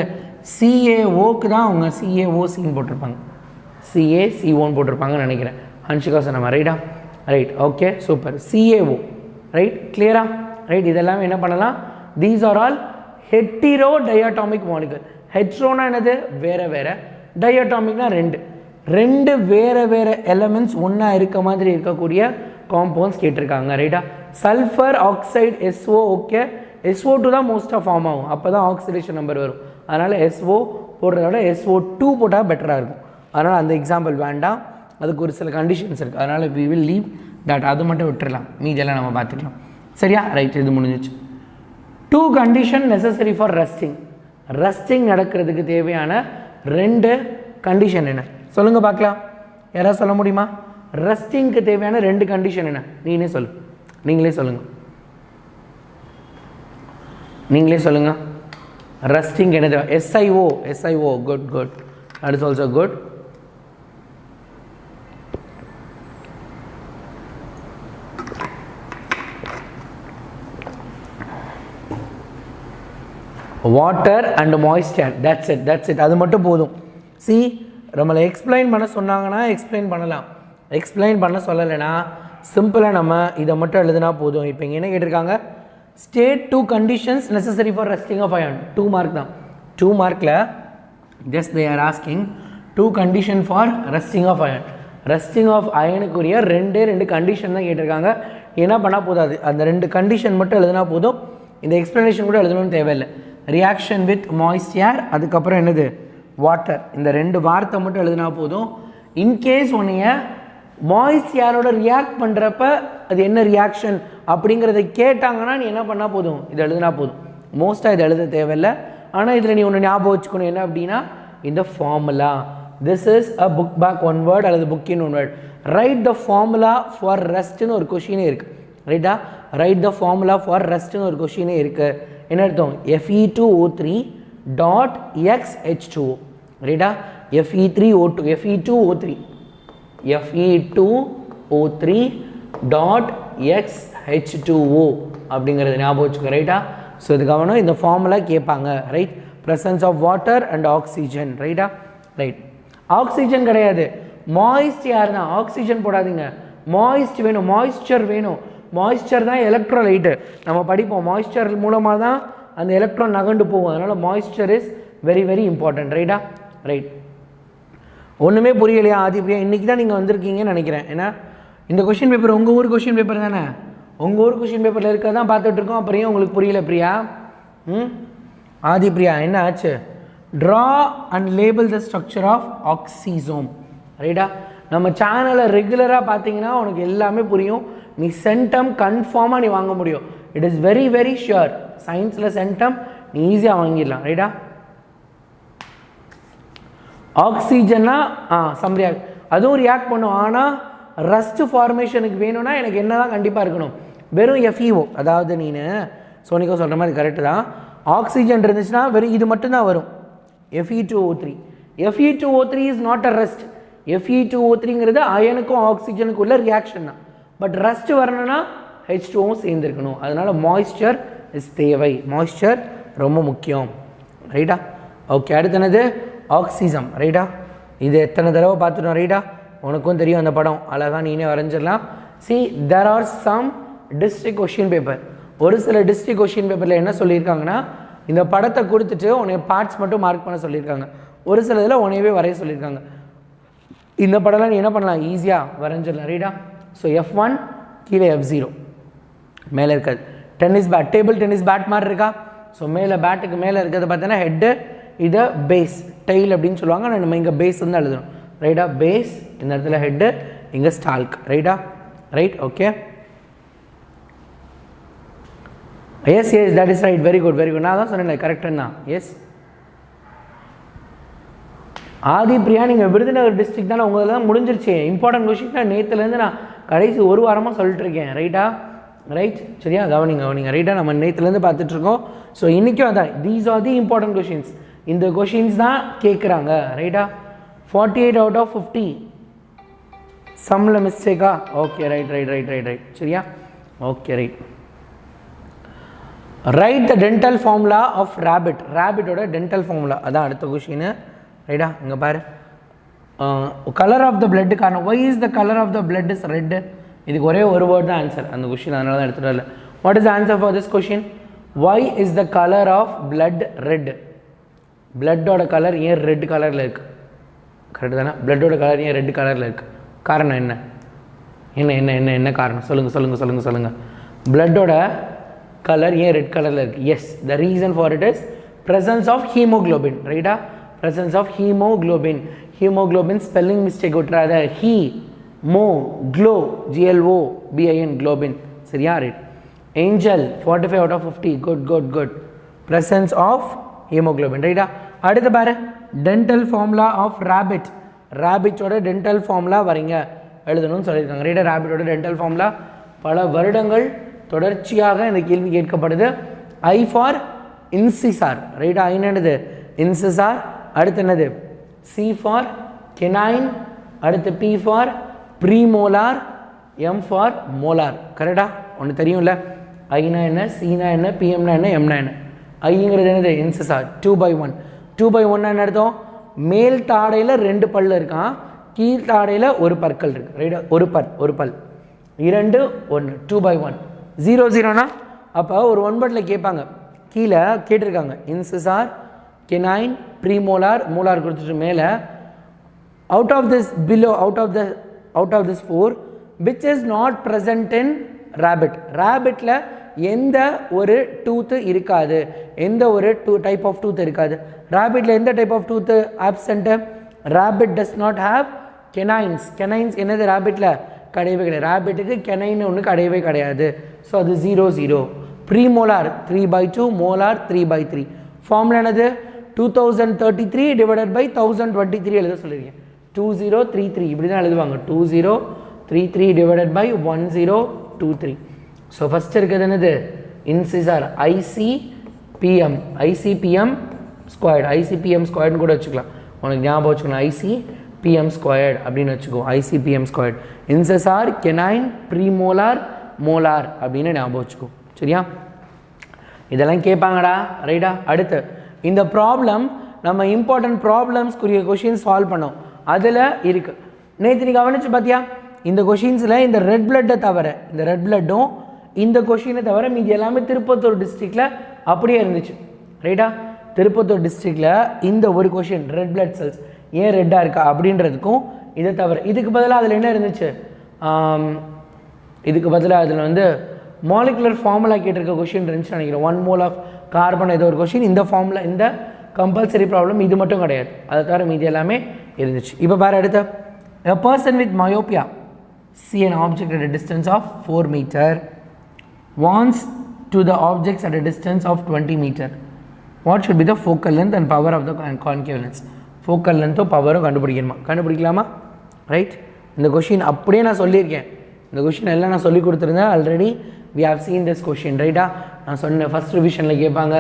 CaOக்கு தான் அவங்க CaOCன்னு போட்டிருப்பாங்க, CaCOன்னு போட்டிருப்பாங்கன்னு நினைக்கிறேன். ஹன்ஷிகா சொன்ன ரைட்டா? Right, okay, super. CaO, right, கிளியரா? ரைட், இதெல்லாம் என்ன பண்ணலாம்? These are all heterodiatomic molecule. ஹெட்ரோனா என்னது? வேறு வேறு, டயோட்டாமிக்னா ரெண்டு வேறு எலமெண்ட்ஸ் ஒன்றா இருக்க மாதிரி இருக்கக்கூடிய காம்பவுண்ட்ஸ் கேட்டிருக்காங்க, ரைட்டா? Sulphur oxide SO, okay, SO2 தான் மோஸ்ட்டாக ஃபார்ம் ஆகும், அப்போ தான் ஆக்சிடேஷன் நம்பர் வரும். அதனால் SO போடுறத விட SO2 போட்டால் பெட்டராக இருக்கும். அதனால் அந்த எக்ஸாம்பிள் வேண்டாம், அதுக்கு ஒரு சில கண்டிஷன்ஸ் இருக்குது, அதனால் வி வில் லீவ் தட், அது மட்டும் விட்டுடலாம், மீதெல்லாம் நம்ம பார்த்துக்கலாம், சரியா? ரைட், இது முடிஞ்சிச்சு. 2 condition necessary for rusting. Rusting நடக்கிறதுக்கு தேவையான 2 கண்டிஷன் என்ன சொல்லுங்கள் பார்க்கலாம், யாராவது சொல்ல முடியுமா? ரஸ்டிங்க்கு தேவையான 2 கண்டிஷன் என்ன? நீங்களே சொல்லுங்கள். ரஸ்டிங் என்னது? SiO, good, that is also good. Water and moisture, that's it, அது மட்டும் போதும். சி, நம்மளை எக்ஸ்பிளைன் பண்ண சொன்னாங்கன்னா எக்ஸ்பிளைன் பண்ணலாம், எக்ஸ்பிளைன் பண்ண சொல்லலைன்னா சிம்பிளாக நம்ம இதை மட்டும் எழுதுனா போதும். இப்போ இங்கே என்ன கேட்டிருக்காங்க? State 2 conditions necessary for rusting of iron. 2 mark தான், 2 மார்க்கில் just they are asking 2 condition for rusting of iron. Rusting of அயனுக்குரிய 2 கண்டிஷன் தான் கேட்டிருக்காங்க. என்ன பண்ணால் போதாது, அந்த 2 கண்டிஷன் மட்டும் எழுதுனா போதும், இந்த எக்ஸ்ப்ளனேஷன் கூட எழுதணும்னு தேவையில்லை. ரியாக்ஷன் வித் மாய்ஸ்ட் ஏர், அதுக்கப்புறம் என்னது? வாட்டர். இந்த 2 வார்த்தை மட்டும் எழுதினா போதும். இன்கேஸ் உன்னைய மாய்ஸ்ட் ஏரோட ரியாக்ட் பண்ணுறப்ப அது என்ன ரியாக்ஷன் அப்படிங்கிறத கேட்டாங்கன்னா நீ என்ன பண்ணால் போதும், இதை எழுதினா போதும். மோஸ்ட்டாக இதை எழுத தேவையில்லை. ஆனால் இதில் நீ ஒன்று ஞாபகம் வச்சுக்கணும், என்ன அப்படின்னா இந்த formula. This is a book back 1 word அல்லது book in 1 word. Write the formula for ரஸ்ட்னு ஒரு கொஷினே இருக்குது, ரைட்டா? ரைட் த ஃபார்முலா ஃபார் ரஸ்ட்னு ஒரு கொஷினே இருக்குது. என்ன அர்த்தம்? Fe2O3 டாட் XH2O, ரைட்டா? Fe2O3 டாட் XH2O அப்படிங்கிறது ஞாபகம் வச்சுக்கோ, ரைட்டா? ஸோ இது கவனம், இந்த ஃபார்முலா கேட்பாங்க, right? presence of water and oxygen, ரைட்டா? ரைட். ஆக்சிஜன் கிடையாது, மாய்ஸ்ட் யாருன்னா ஆக்சிஜன் போடாதீங்க, மாய்ஸ்ட் வேணும், மாய்ஸ்சர் வேணும். மாய்ஸ்சர் தான் எலக்ட்ரோலைட்டு, நம்ம படிப்போம். மாய்ஸ்சர் மூலமாக தான் அந்த எலக்ட்ரான் நகண்டு போகும். அதனால் moisture is very very important, ரைட்டா? ரைட். ஒன்றுமே புரியலையா ஆதிப்ரியா? இன்றைக்கி தான் நீங்கள் வந்திருக்கீங்கன்னு நினைக்கிறேன். ஏன்னா இந்த கொஷின் பேப்பர் உங்கள் ஊர் கொஷின் பேப்பர் தானே, உங்கள் ஊர் கொஷின் பேப்பரில் இருக்க தான் பார்த்துட்ருக்கோம். அப்புறம் ஏன் உங்களுக்கு புரியல பிரியா? ஆதிப்ரியா என்ன ஆச்சு? Draw and label the structure of oxysome, ரைட்டா? நம்ம சேனலை ரெகுலராக பார்த்தீங்கன்னா உனக்கு எல்லாமே புரியும். நீ சென்டம் கன்ஃபார்மாக நீ வாங்க முடியும். It is very very sure. சயின்ஸில் சென்டம் நீ ஈஸியாக வாங்கிடலாம், ரைட்டா? ஆக்சிஜன்னா சம் ரியாக்ட், அதுவும் ரியாக்ட் பண்ணும். ஆனால் ரஸ்ட் ஃபார்மேஷனுக்கு வேணும்னா எனக்கு என்ன தான் கண்டிப்பாக இருக்கணும்? வெறும் FeO. அதாவது நீ சோனிகோ சொல்கிற மாதிரி கரெக்டு தான். ஆக்சிஜன் இருந்துச்சுன்னா வெறும் இது மட்டும்தான் வரும், Fe2O3. Fe2O3 is not a rust. Fe2O3ங்கிறது அயனுக்கும் ஆக்சிஜனுக்கும் உள்ள ரியாக்ஷன் தான். பட் ரஸ்ட் வரணும்னா H2O சேர்ந்துருக்கணும். அதனால் மாய்ஸ்சர் இஸ் தேவை, மாய்ஸ்சர் ரொம்ப முக்கியம், ரைட்டா? ஓகே, அடுத்து என்னது? ஆக்சிசம், ரைட்டா? இது எத்தனை தடவை பார்த்துட்டோம், ரைட்டா? உனக்கும் தெரியும் அந்த படம், அழகாக நீனே வரைஞ்சிடலாம். See there are some district question paper. ஒரு சில டிஸ்ட்ரிக்ட் கொஷின் பேப்பரில் என்ன சொல்லியிருக்காங்கன்னா, இந்த படத்தை கொடுத்துட்டு உன்னை பார்ட்ஸ் மட்டும் மார்க் பண்ண சொல்லியிருக்காங்க. ஒரு சில இதில் உன்னையவே வரைய சொல்லியிருக்காங்க. இந்த படம்லாம் நீ என்ன பண்ணலாம்? ஈஸியாக வரைஞ்சிடலாம், ரைட்டா? ஸோ F1 கீழே F0 மேலே இருக்காது. Tennis bat, table tennis bat மாதிரி இருக்கா? ஸோ மேலே பேட்டுக்கு மேலே இருக்கிறது பார்த்தீங்கன்னா ஹெட்டு, இதை பேஸ், டெயில் அப்படின்னு சொல்லுவாங்க. நம்ம இங்கே பேஸ் வந்து எழுதணும், ரைட்டா? பேஸ், இந்த இடத்துல ஹெட்டு, இங்கே ஸ்டால்க், ரைட்டா? Right, okay. Yes yes that is right, very good very good. நான் தான் சொன்னேன் கரெக்டுன்னா. எஸ் ஆதிப்ரியா, நீங்கள் விருதுநகர் டிஸ்ட்ரிக்ட் தானே, உங்களுக்கு தான் முடிஞ்சிருச்சு. இம்பார்ட்டன்ட் கொஷின் நேற்றுலேருந்து நான் கடைசி ஒரு வாரமாக சொல்லிட்டு இருக்கேன், ரைட்டா? ரைட், சரியா? கவனிங்க, ரைட்டா? நம்ம நேற்றுலேருந்து பார்த்துட்ருக்கோம். ஸோ இன்றைக்கும் அதான், these are the important questions. இந்த கொஷின்ஸ் தான் கேட்குறாங்க, ரைட்டா? 48 out of 50 சம்மில் மிஸ்டேக்கா? Okay, right right right right right, சரியா? Okay, right. Write the dental formula of rabbit. ரேபிட்டோட டென்டல் ஃபார்முலா அதான் அடுத்த கொஷின், ரைட்டா? இங்கே பாரு, கலர் ஆஃப் த பிளட் காரணம். Why is the colour of the blood is red? இதுக்கு ஒரே ஒரு வேர்ட் தான் ஆன்சர் அந்த கொஷின், அதனால தான் எடுத்துகிட்டு வரல. What is the answer for this question? Why is the colour of blood red? பிளட்டோட கலர் ஏன் ரெட் கலரில் இருக்குது? கரெக்டு தானே? பிளட்டோட கலர் ஏன் ரெட் கலரில் இருக்குது? காரணம் என்ன? என்ன என்ன என்ன என்ன காரணம்? சொல்லுங்கள். பிளட்டோட கலர் ஏன் ரெட் கலரில் இருக்குது? Yes, the reason for it is presence of hemoglobin, ரைட்டா? presence of hemoglobin. Hemoglobin spelling mistake விட்டுறாத, he mo glow GLOBIN globin, சரியா? Right. angel 45 out of 50, good. presence of hemoglobin, ரைட்டா? அடுத்து பாரு, டென்டல் ஃபார்முலா ஆஃப் ரேபிட். ரேபிட்டோட dental formula வரீங்க எழுதணும்னு சொல்லியிருக்காங்க, ரைட்டா? ரேபிட்டோட டென்டல் ஃபார்முலா பல வருடங்கள் தொடர்ச்சியாக இந்த கேள்வி கேட்கப்படுது. ஐ ஃபார் இன்சிசார், ரைட்டா? ஐ என்னது? இன்சிசார். அடுத்து என்னது? C for canine. அடுத்து P for premolar, M for molar, கரெக்டா? ஒன்று தெரியும்ல, ஐனா என்ன, சீனா என்ன, பிஎம்னா என்ன, எம்னா என்ன? ஐங்கிறது என்னது? இன்சிசார். 2/1. 2/1 என்ன அர்த்தம்? மேல் தாடையில் 2 பல் இருக்கான், கீழ் தாடையில் ஒரு பற்கள் இருக்குது, ரைட்டா? ஒரு பல் 2 1 2/1. 0 0னா அப்போ ஒரு ஒன்பதில் கேட்பாங்க, கீழே கேட்டிருக்காங்க இன்சிசார், கெனைன், ப்ரீமோலார், மோலார் கொடுத்துட்டு மேலே out of this below, out of this 4 which is not present in rabbit. rabbitல எந்த ஒரு டூத் இருக்காது, எந்த ஒரு டைப் ஆஃப் டூத் இருக்காது. rabbitல எந்த type of tooth absent? rabbit does not have canines. canines என்னது? rabbitல கிடையவே கிடையாது. rabbitக்கு canine ஒன்று கிடையவே கிடையாது. ஸோ அது 0 0. Premolar 3/2, molar 3/3. ஃபார்முலா என்னது? 2033 divided by 1023 எழுத சொல்லியிருக்கேன். 2033 இப்படி தான் எழுதுவாங்க. 2033 divided by 1023. ஸோ ஃபஸ்ட் இருக்கிறது என்னது? Incisor, ICPM squared. ICPM ஸ்கொயர்டுன்னு கூட வச்சுக்கலாம், உனக்கு ஞாபகம் வச்சுக்கணும். ICPM ஸ்கொயர்டு அப்படின்னு வச்சுக்கோ. ICPM squared. Incisor, canine, premolar, molar அப்படின்னு ஞாபகம் வச்சுக்கோ, சரியா? இதெல்லாம் கேட்பாங்கடா ரைட்டா. அடுத்து இந்த ப்ராப்ளம் நம்ம இம்பார்ட்டன்ட் ப்ராப்ளம்ஸ்க்குரிய கொஷின் சால்வ் பண்ணோம், அதில் இருக்குது. நேற்று நீ கவனிச்சு பார்த்தியா, இந்த கொஷின்ஸில் இந்த ரெட் பிளட்டை தவிர, இந்த ரெட் பிளட்டும் இந்த கொஷினை தவிர மீதி எல்லாமே திருப்பத்தூர் டிஸ்ட்ரிக்டில் அப்படியே இருந்துச்சு ரைட்டா. திருப்பத்தூர் டிஸ்ட்ரிக்டில் இந்த ஒரு கொஷின் ரெட் பிளட் செல்ஸ் ஏன் ரெட்டாக இருக்கா அப்படின்றதுக்கும் இதை தவிர, இதுக்கு பதிலாக அதில் என்ன இருந்துச்சு, இதுக்கு பதிலாக அதில் வந்து மாலிகுலர் ஃபார்முலா கேட்டிருக்க கொஷின் இருந்துச்சுன்னு நினைக்கிறேன். 1 mole ஆஃப் கார்பன் ஏதோ ஒரு கொஷின், இந்த ஃபார்முலா இந்த கம்பல்சரி ப்ராப்ளம் இது மட்டும் கிடையாது, அதை தவிர மீதி எல்லாமே இருந்துச்சு. இப்போ பாரு அடுத்த, a person with myopia see an object at a distance of 4 meter wants to the objects at a distance of 20 meter. What should be the focal length and power of the concave lens? Focal length or power கண்டுபிடிக்கணுமா, கண்டுபிடிக்கலாமா ரைட். இந்த question அப்படியே நான் சொல்லியிருக்கேன், இந்த question எல்லாம் நான் சொல்லி கொடுத்துருந்தேன் already. we have seen this question ரைட்டா. நான் சொன்னேன் ஃபஸ்ட் ரிவிஷனில் கேட்பாங்க,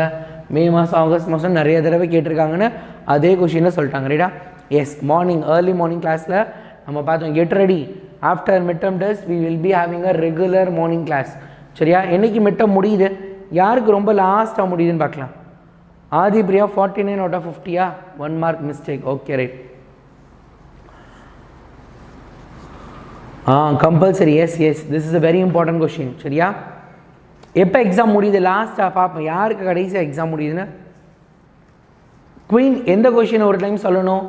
மே மாதம் ஆகஸ்ட் மாதம் நிறைய தடவை கேட்டிருக்காங்கன்னு அதே கொஷினில் சொல்லிட்டாங்க ரைட்டா. எஸ், மார்னிங் ஏர்லி மார்னிங் கிளாஸில் நம்ம பார்த்தோம், get ready after midterm test we will be having a regular morning class. சரியா, என்றைக்கு மிட்டம் முடியுது, யாருக்கு ரொம்ப லாஸ்ட்டாக முடியுதுன்னு பார்க்கலாம். ஆதி பிரியா 49 out of 50யா, 1 mark mistake. Okay right. Compulsory, yes yes, this is a very important question. சரியா, எப்போ எக்ஸாம் முடியுது லாஸ்ட்டாக பார்ப்போம், யாருக்கு கடைசியாக எக்ஸாம் முடியுதுன்னு. குவீன் எந்த கொஷின் ஒரு டைம் சொல்லணும்,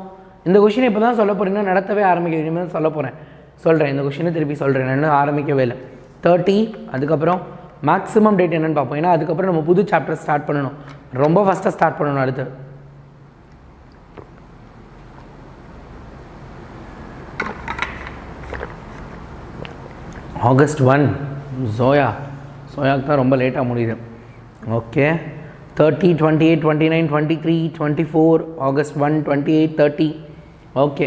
இந்த கொஷின் இப்போ தான் சொல்ல போகிறீங்கன்னா நடத்தவே ஆரம்பிக்க, இனிமேல் சொல்ல போகிறேன், சொல்கிறேன் இந்த கொஷினை திருப்பி சொல்கிறேன், நான் இன்னும் ஆரம்பிக்கவே இல்லை. 30, அதுக்கப்புறம் மேக்ஸிமம் டேட் என்னென்னு பார்ப்போம், ஏன்னா அதுக்கப்புறம் நம்ம புது சாப்டர் ஸ்டார்ட் பண்ணணும், ரொம்ப ஃபஸ்ட்டாக ஸ்டார்ட் பண்ணணும். அடுத்து ஆகஸ்ட் 1 சோயாவுக்கு தான் ரொம்ப லேட்டாக முடியுது. Okay, 30, 28, 29, 23, 24, August 1, 28, 30. ஓகே,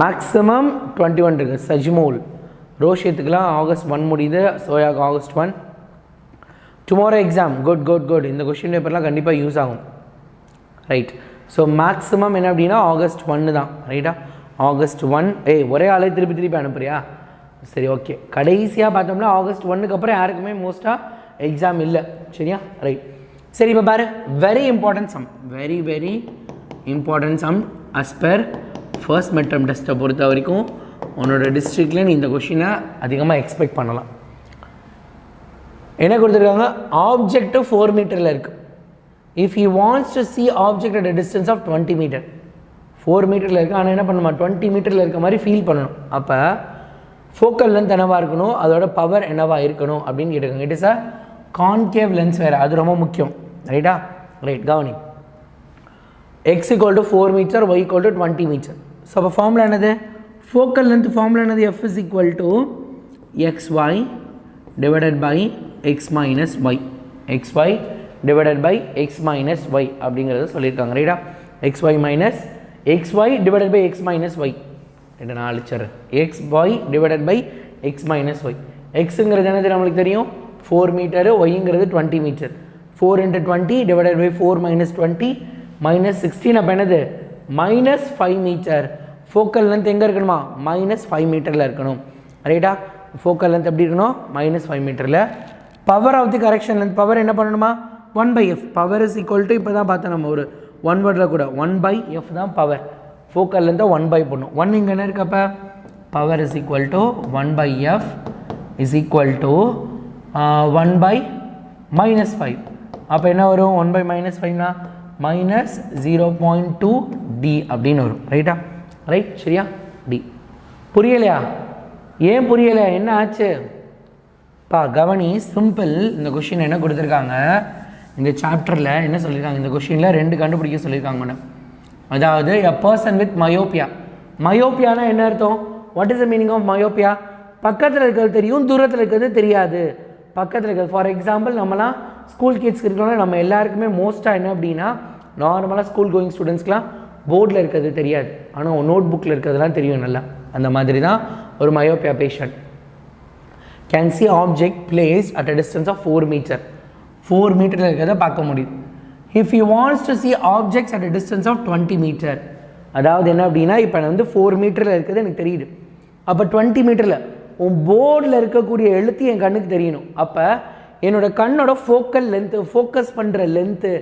மேக்ஸிமம் 21 இருக்குது. சஜ்மோல் ரோஷியத்துக்கெலாம் ஆகஸ்ட் 1 முடியுது, சோயாவுக்கு August 1. Tomorrow exam, good good good, இந்த கொஷின் பேப்பர்லாம் கண்டிப்பாக யூஸ் ஆகும் ரைட். ஸோ மேக்ஸிமம் என்ன அப்படின்னா ஆகஸ்ட் 1 தான் ரைட்டா. ஆகஸ்ட் 1, ஒரே ஆளே திருப்பி அனுப்புறியா, சரி ஓகே. கடைசியாக பார்த்தோம்னா ஆகஸ்ட் 1க்கு அப்புறம் யாருக்குமே மோஸ்ட்டாக எக்ஸாம் இல்லை. சரியா ரைட். சரி, இப்போ பாரு, very important sum, very very important sum as per first midterm டெஸ்ட்டை பொறுத்த வரைக்கும் உன்னோட டிஸ்ட்ரிக்டில் நீ இந்த கொஷினை அதிகமாக எக்ஸ்பெக்ட் பண்ணலாம். என்ன கொடுத்துருக்காங்க, ஆப்ஜெக்ட் 4 மீட்டரில் இருக்குது. If he wants to see object at a distance of 20 meter, 4 மீட்டரில் இருக்குது, ஆனால் என்ன பண்ணணுமா 20 மீட்டரில் இருக்க மாதிரி ஃபீல் பண்ணணும். அப்போ ஃபோக்கல் லென்த் என்னவாக இருக்கணும், அதோட பவர் என்னவாக இருக்கணும் அப்படின்னு கேட்டுருக்காங்க. It is a concave lens வேறு, அது ரொம்ப முக்கியம் ரைட்டா. ரைட், கவனி, x = 4 meter, y = 20 meter. So அப்போ ஃபார்முலா என்னது, ஃபோக்கல் லென்த் ஃபார்முலா என்னது, f = xy divided by x minus y, xy divided by x minus y அப்படிங்கிறத சொல்லியிருக்காங்க ரைட்டா. xy divided by x minus y, ரெண்டு நான் அழிச்சிட்றேன், xy divided by x minus y. xங்கிறது என்னது நம்மளுக்கு தெரியும் 4 metre, yங்கிறது 20 meter. 4 × 20 divided by 4 minus 20 minus 16, அப்போ என்னது -5 மீட்டர். ஃபோக்கல் லென்த் எங்கே இருக்கணுமா, -5 மீட்டரில் இருக்கணும் ரைட்டா. ஃபோக்கல் லென்த் எப்படி இருக்கணும், -5 மீட்டரில். Power of the correction length, power என்ன பண்ணணுமா 1/f. Power is equal to, இப்போ தான் பார்த்தோம் நம்ம ஒரு 1 வேர்டில் கூட 1/f தான் பவர். ஃபோக்கல் லென்த்தை 1/, பண்ணும் 1 இங்கே என்ன இருக்கு, அப்போ power is equal to 1/f is equal to 1/-5. அப்போ என்ன வரும், 1/-5னா -0.2 d அப்படின்னு வரும் ரைட்டா. ரைட், சரியா, டி. புரியலையா, ஏன் புரியலை, என்ன ஆச்சு பா, கவனி, சிம்பிள். இந்த கொஷின் என்ன கொடுத்துருக்காங்க, இந்த சாப்டரில் என்ன சொல்லியிருக்காங்க, இந்த கொஷினில் 2 கண்டுபிடிக்க சொல்லியிருக்காங்க. அதாவது a person with myopia. மயோப்பியானா என்ன அர்த்தம், what is the meaning of myopia, பக்கத்தில் இருக்கிறது தெரியும், தூரத்தில் இருக்கிறது தெரியாது. பக்கத்தில் இருக்கிறது, ஃபார் எக்ஸாம்பிள் நம்மலாம் ஸ்கூல் கிட்ஸ்க்கு இருக்கிறோம்னா நம்ம எல்லாருக்குமே மோஸ்ட்டாக என்ன அப்படின்னா, நார்மலாக ஸ்கூல் கோயிங் ஸ்டூடெண்ட்ஸ்க்குலாம் போர்டில் இருக்கிறது தெரியாது, ஆனால் நோட் புக்கில் இருக்கிறதுலாம் தெரியும் நல்லா. அந்த மாதிரி தான் ஒரு myopia patient can see object place at a distance of 4 meter. 4 மீட்டரில் இருக்கிறத பார்க்க முடியுது. If you wants to see objects at a distance of 20 meter, அதாவது என்ன அப்படின்னா, இப்போ நான் வந்து 4 மீட்டரில் இருக்கிறது எனக்கு தெரியுது, அப்போ 20 மீட்டரில் உன் போர்டில் இருக்கக்கூடிய எழுத்து என் கண்ணுக்கு தெரியணும். அப்போ என்னோட கண்ணோட ஃபோக்கல் லென்த்து, ஃபோக்கஸ் பண்ணுற லென்த்து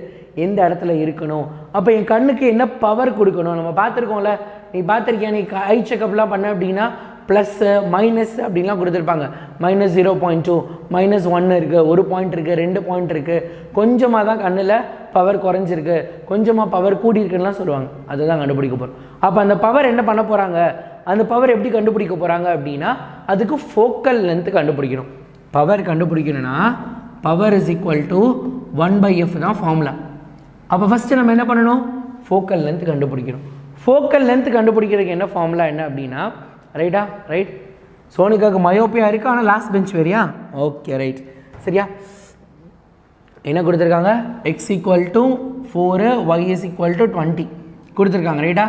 எந்த இடத்துல இருக்கணும். அப்போ என் கண்ணுக்கு என்ன பவர் கொடுக்கணும். நம்ம பார்த்துருக்கோம்ல, நீ பார்த்துருக்கியா, நீ ஐ செக்கப்லாம் பண்ண அப்படின்னா ப்ளஸ்ஸு மைனஸ் அப்படின்லாம் கொடுத்துருப்பாங்க. -0.2 -1 இருக்குது, 1 பாயிண்ட் இருக்குது, 2 பாயிண்ட் இருக்குது, கொஞ்சமாக தான் கண்ணில் பவர் குறைஞ்சிருக்கு, கொஞ்சமாக பவர் கூடியிருக்குன்னா சொல்லுவாங்க. அதை தான் கண்டுபிடிக்க போகிறோம். அப்போ அந்த பவர் என்ன பண்ண போகிறாங்க, அந்த பவர் எப்படி கண்டுபிடிக்க போகிறாங்க அப்படின்னா அதுக்கு ஃபோக்கல் லென்த்து கண்டுபிடிக்கணும். பவர் கண்டுபிடிக்கணும்னா power is equal to 1/f தான் ஃபார்முலா. அப்போ ஃபஸ்ட்டு நம்ம என்ன பண்ணணும், ஃபோக்கல் லென்த் கண்டுபிடிக்கணும். ஃபோக்கல் லென்த் கண்டுபிடிக்கிறதுக்கு என்ன ஃபார்முலா என்ன அப்படின்னா, ரைட்டா, ரைட். சோனிகாவுக்கு மயோப்பியா இருக்குது, ஆனால் லாஸ்ட் பெஞ்ச் வேறியா, ஓகே ரைட், சரியா. என்ன கொடுத்துருக்காங்க, x = 4, y = 20 கொடுத்துருக்காங்க, ரைட்டா.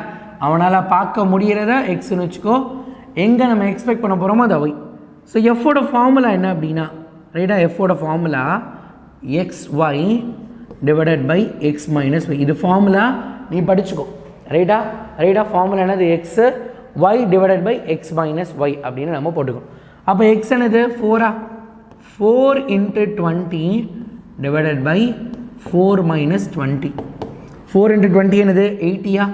அவனால் பார்க்க முடிகிறத எக்ஸ்ன்னு வச்சுக்கோ, எங்கே நம்ம எக்ஸ்பெக்ட் பண்ண போகிறோமோ அது y. ஸோ எஃபோட ஃபார்முலா என்ன அப்படின்னா, ரைட்டா, எஃபோட formula xy divided by x minus y. இது ஃபார்முலா நீ படிச்சுக்கோ, ரைட்டா, ரைட்டா. ஃபார்முலா என்னது, x y divided by x minus y அப்படின்னு நம்ம போட்டுக்கணும். அப்போ x என்னது 4, 4 × 20 டிவைடட் பை 4 மைனஸ் 20. 4 × 20 என்னது 80,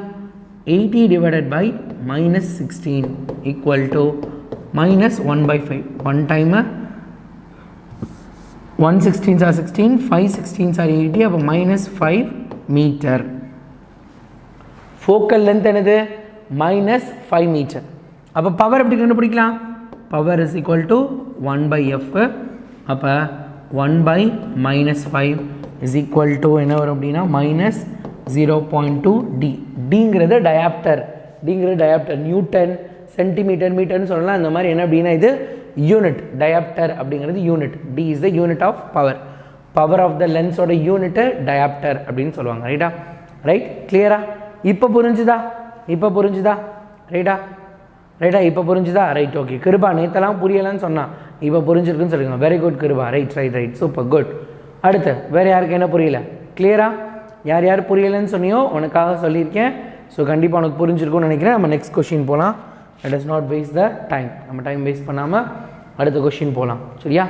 80 divided by minus 16 equal to minus 1/5. 1 time 1 16s are 16, 5 16s are 80, அப்போ -5 மீட்டர். ஃபோக்கல் லென்த் என்னது -5 மீட்டர். அப்போ பவர் எப்படி கண்டுபிடிக்கலாம், power is equal to 1/f. அப்போ 1/-5 இஸ் ஈக்குவல் டு என்ன வரும் அப்படின்னா -0.2 d. டிங்கிறது டயாப்டர், டிங்கிறது டயாப்டர், நியூட்டன், சென்டிமீட்டர், மீட்டர்னு சொல்லலாம். அந்த மாதிரி என்ன அப்படின்னா இது யூனிட், டயாப்டர் அப்படிங்கிறது unit. D is the unit of power. Power of the லென்ஸோட யூனிட்டு டயாப்டர் அப்படின்னு சொல்லுவாங்க, ரைட்டா, ரைட். கிளியரா, இப்போ புரிஞ்சுதா, இப்போ புரிஞ்சுதா, ரைட்டா, ரைட்டா, இப்போ புரிஞ்சுதா, ரைட், ஓகே. கிருபா நேற்றெல்லாம் புரியலைன்னு சொன்னான், இப்போ புரிஞ்சிருக்குன்னு சொல்லுங்க. Very good Kirupa, right right right, super good. அடுத்து வேறு யாருக்கு என்ன புரியல, கிளியரா, யார் யார் புரியலைன்னு சொன்னியோ உனக்காக சொல்லியிருக்கேன். ஸோ கண்டிப்பாக உனக்கு புரிஞ்சிருக்கும்னு நினைக்கிறேன். நம்ம நெக்ஸ்ட் கொஷின் போகலாம். let us not waste the time. நம்ம டைம் வேஸ்ட் பண்ணாமல் அடுத்த கொஷின் போகலாம், சரியா,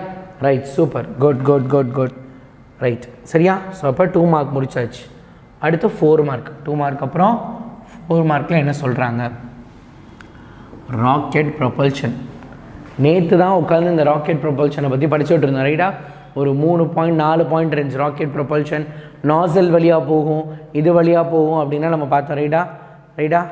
right, super, good good good good, right, சரியா. ஸோ அப்போ 2 மார்க் முடிச்சாச்சு. அடுத்து 4 மார்க். 2 மார்க் அப்புறம் 4 மார்க்கில் என்ன சொல்கிறாங்க, ராக்கெட் ப்ரொபல்ஷன். நேற்று தான் உட்காந்து இந்த ராக்கெட் ப்ரொபல்ஷனை பற்றி படிச்சுட்டு இருந்தோம், ரைட்டா. ஒரு 3 பாயிண்ட் 4 பாயிண்ட் இருந்துச்சு. ராக்கெட் ப்ரொபல்ஷன் நாசல் வழியாக போகும், இது வழியாக போகும் அப்படின்னா நம்ம பார்த்தோம், ரைட்டா, ரைட்டா.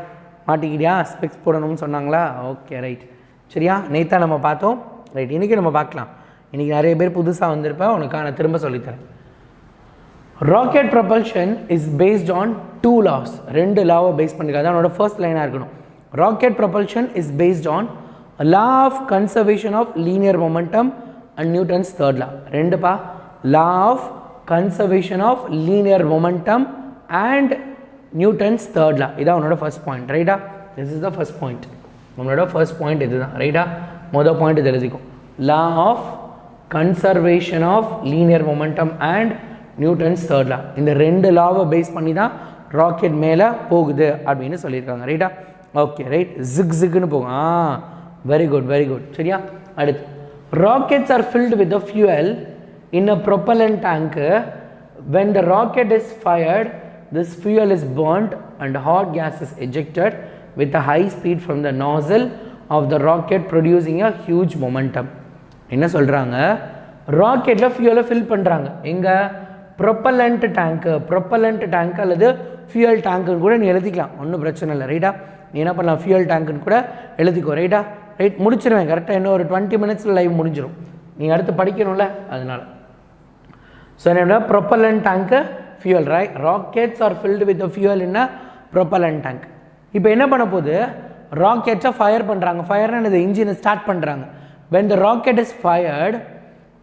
மாட்டிக்கிட்டியா, ஸ்பெக்ஸ் போடணும்னு சொன்னாங்களா, ஓகே ரைட், சரியா. நேற்றா நம்ம பார்த்தோம், ரைட். இன்றைக்கி நம்ம பார்க்கலாம். இன்றைக்கி நிறைய பேர் புதுசாக வந்திருப்பேன், உனக்கு நான் திரும்ப சொல்லித்தரேன். Rocket propulsion is based on 2 laws. 2 லாவை பேஸ் பண்ணிருக்காது. அதனோட ஃபர்ஸ்ட் லைனாக இருக்கணும். Rocket propulsion is based on law of conservation of linear momentum and Newton's third law. 2பா, law of conservation of linear momentum and Newton's third law. இதான் உன்னோட first point, ரைட்டா. This is the first point. நம்மளோட first point இதுதான், ரைட்டா. மொதல் point இது எழுதிக்கும், law of conservation of linear momentum and Newton's third law. இந்த 2 லாவை பேஸ் பண்ணி தான் ராக்கெட் மேலே போகுது அப்படின்னு சொல்லியிருக்காங்க, ரைட்டா. ஓகே ரைட், ஜிக்னு போகும். வெரி குட் வெரி குட், சரியா. அடுத்து, rockets R filled with the fuel in a propellant tank. when the rocket is fired, this fuel is burnt and hot gas is ejected with a high speed from the nozzle of the rocket, producing a huge momentum. என்ன சொல்கிறாங்க, ராக்கெட்டில் ஃபியூலை fill பண்ணுறாங்க. எங்கே, propellant டேங்க்கு. Propellant tank அல்லது fuel டேங்க்குன்னு கூட நீ எழுதிக்கலாம், ஒன்றும் பிரச்சனை இல்லை, ரைட்டா. நீ என்ன பண்ணலாம், ஃபியூயல் டேங்க்குன்னு கூட எழுதிக்கோ, ரைட்டா. ரைட், முடிச்சிருவேன் கரெக்டாக. இன்னும் ஒரு 20 minutes லைவ் முடிஞ்சிடும். நீ அடுத்து படிக்கணும்ல, அதனால். ஸோ என்ன, propellant tank, fuel, right. Rockets R filled with fuel in a propellant tank. இப்போ என்ன பண்ண போகுது, ராக்கெட்ஸை ஃபயர் பண்ணுறாங்க. ஃபயர்னு இந்த இன்ஜினை ஸ்டார்ட் பண்ணுறாங்க. when the rocket is fired,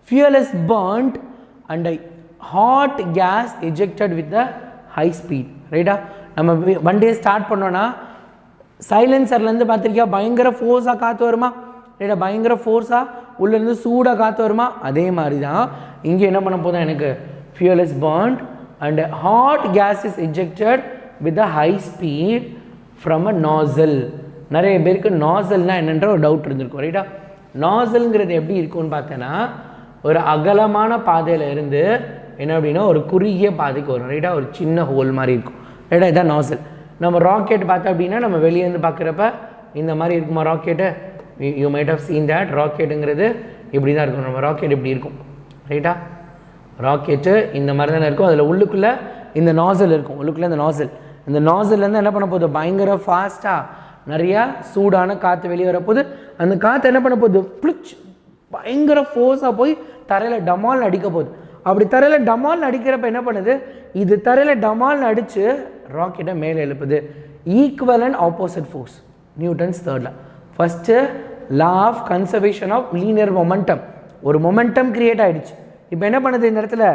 fuel is burnt and a hot gas ejected with the high speed, ரைட்டா. நம்ம வண்டியை ஸ்டார்ட் பண்ணோன்னா சைலன்சர்லேருந்து பார்த்துருக்கியா, பயங்கர ஃபோர்ஸாக காற்று வருமா, ரைட்டா. பயங்கர ஃபோர்ஸாக உள்ளேருந்து சூடாக காற்று வருமா, அதே மாதிரி தான் இங்கே என்ன பண்ண போதும், எனக்கு fuel is burnt and a hot gas is ejected with a high speed from a nozzle. நிறைய பேருக்கு நாசல்னால் என்னன்ற ஒரு டவுட் இருந்திருக்கும், ரைட்டா. நாசல்ங்கிறது எப்படி இருக்கும்னு பார்த்தேன்னா, ஒரு அகலமான பாதையில் இருந்து என்ன அப்படின்னா ஒரு குறுகிய பாதைக்கு வரும் ரைட்டா, ஒரு சின்ன ஹோல் மாதிரி இருக்கும் ரைட்டா, இதான் நாசல். நம்ம ராக்கெட் பார்த்தோம் அப்படின்னா நம்ம வெளியேருந்து பார்க்குறப்ப இந்த மாதிரி இருக்குமா rocket, you might have seen that. ராக்கெட்டுங்கிறது இப்படி தான் இருக்கும், நம்ம ராக்கெட் இப்படி இருக்கும் ரைட்டா, ராக்கெட்டு இந்த மாதிரி தானே இருக்கும். அதில் உள்ளுக்குள்ளே இந்த நாசல் இருக்கும், உள்ளுக்குள்ளே இந்த நாசல், இந்த நாசல்லேருந்து என்ன பண்ண போகுது, பயங்கர ஃபாஸ்ட்டாக நிறையா சூடான காற்று வெளியே வரப்போகுது. அந்த காற்று என்ன பண்ண போகுது, பிளிச் பயங்கர ஃபோர்ஸாக போய் தரையில் டமால்னு அடிக்க போகுது. அப்படி தரையில் டமால்னு அடிக்கிறப்ப என்ன பண்ணுது, இது தரையில் டமால்னு அடித்து ராக்கெட்டை மேலே எழுப்புது. Equal and opposite force, Newton's third law. First law of conservation of linear momentum, ஒரு மொமெண்டம் கிரியேட் ஆகிடுச்சு. இப்போ என்ன பண்ணுது இந்த இடத்துல,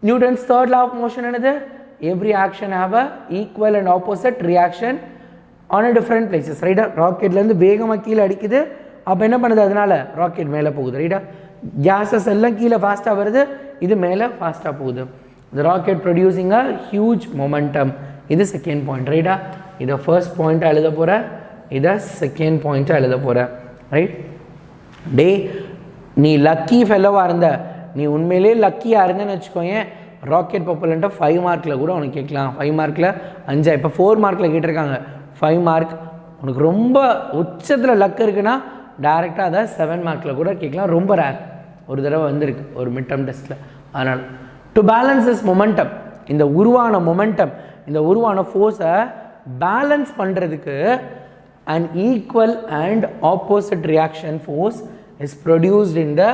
Newton's third law of motion என்னது, every action have a equal and opposite reaction on a different places ரைட்டா. ராக்கெட்லேருந்து வேகமாக கீழே அடிக்குது, அப்போ என்ன பண்ணுது, அதனால ராக்கெட் மேலே போகுது ரைட்டா. கேஸஸ் எல்லாம் கீழே ஃபாஸ்ட்டாக வருது, இது மேலே ஃபாஸ்ட்டாக போகுது. the rocket producing a huge momentum, இது செகண்ட் பாயிண்ட் ரைட்டா. இதை ஃபர்ஸ்ட் பாயிண்ட்டாக எழுத போகிற, இதை செகண்ட் பாயிண்ட்டாக எழுத போகிற ரைட். டே நீ லக்கி ஃபெல்லோவாக இருந்த, நீ உண்மையிலே லக்கியாக இருந்தேன்னு வச்சுக்கோங்க, ராக்கெட் ப்ரொப்பல்லண்ட்டை 5 மார்க்கில் கூட உனக்கு கேட்கலாம். 5 மார்க்கில் 5, இப்போ 4 மார்க்கில் கேட்டிருக்காங்க. 5 மார்க் உனக்கு ரொம்ப உச்சத்தில் லக் இருக்குன்னா டேரெக்டாக அதை 7 மார்க்கில் கூட கேட்கலாம். ரொம்ப ரேர், ஒரு தடவை வந்திருக்கு ஒரு மிட் டர்ம் டெஸ்ட்டில். அதனால் டு பேலன்ஸ் திஸ் மொமெண்டம், இந்த உருவான மொமெண்டம், இந்த உருவான ஃபோர்ஸை பேலன்ஸ் பண்ணுறதுக்கு an equal and opposite reaction force is produced in the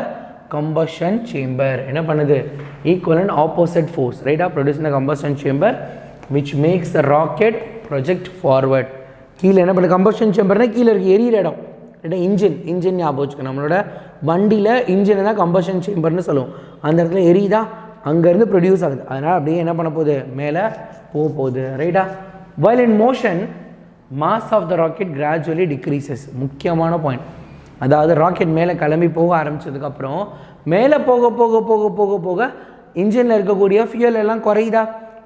combustion chamber. என்ன பண்ணுது, equal and opposite force ரைட்டா, produced in the combustion chamber which makes the rocket project forward. கீழே என்ன பண்ணுது, combustion chamberனா கீழே இருக்கு எரியிற இடம் ரைட்டா, இன்ஜின் ஞாபகம் வச்சுக்கணும். நம்மளோட வண்டியில் இன்ஜினை தான் combustion chamberனு சொல்லுவோம். அந்த இடத்துல எரியுதா, அங்கேருந்து ப்ரொடியூஸ் ஆகுது, அதனால் அப்படியே என்ன பண்ண போகுது, மேலே போகுது ரைட்டா. while in motion mass of the rocket gradually decreases. முக்கியமான பாயிண்ட், அதாவது ராக்கெட் மேலே கிளம்பி போக ஆரம்பித்ததுக்கப்புறம் மேலே போக போக போக போக போக இன்ஜினில் இருக்கக்கூடிய ஃபியூயல் எல்லாம் குறையுதா,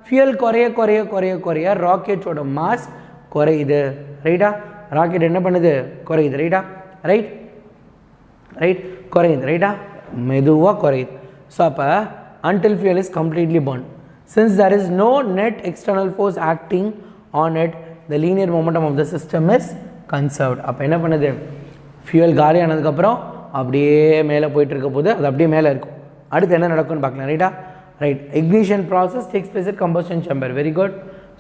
ஃபியூயல் குறைய குறைய குறைய குறைய ராக்கெட்டோட மாஸ் குறையுது ரைட்டா. ராக்கெட் என்ன பண்ணுது, குறையுது ரைட்டா, ரைட் குறையுது ரைட்டா, மெதுவாக குறையுது. ஸோ அப்போ until fuel is completely burned, since there is no net external force acting on it, the linear momentum of the system is conserved. அப்போ என்ன பண்ணுது, ஃபியூயல் காலி ஆனதுக்கப்புறம் அப்படியே மேலே போயிட்டு இருக்க போது அது அப்படியே மேலே இருக்கும். அடுத்து என்ன நடக்கும்னு பார்க்கலாம் ரைட்டா. Right, ignition process takes place at combustion chamber. Very good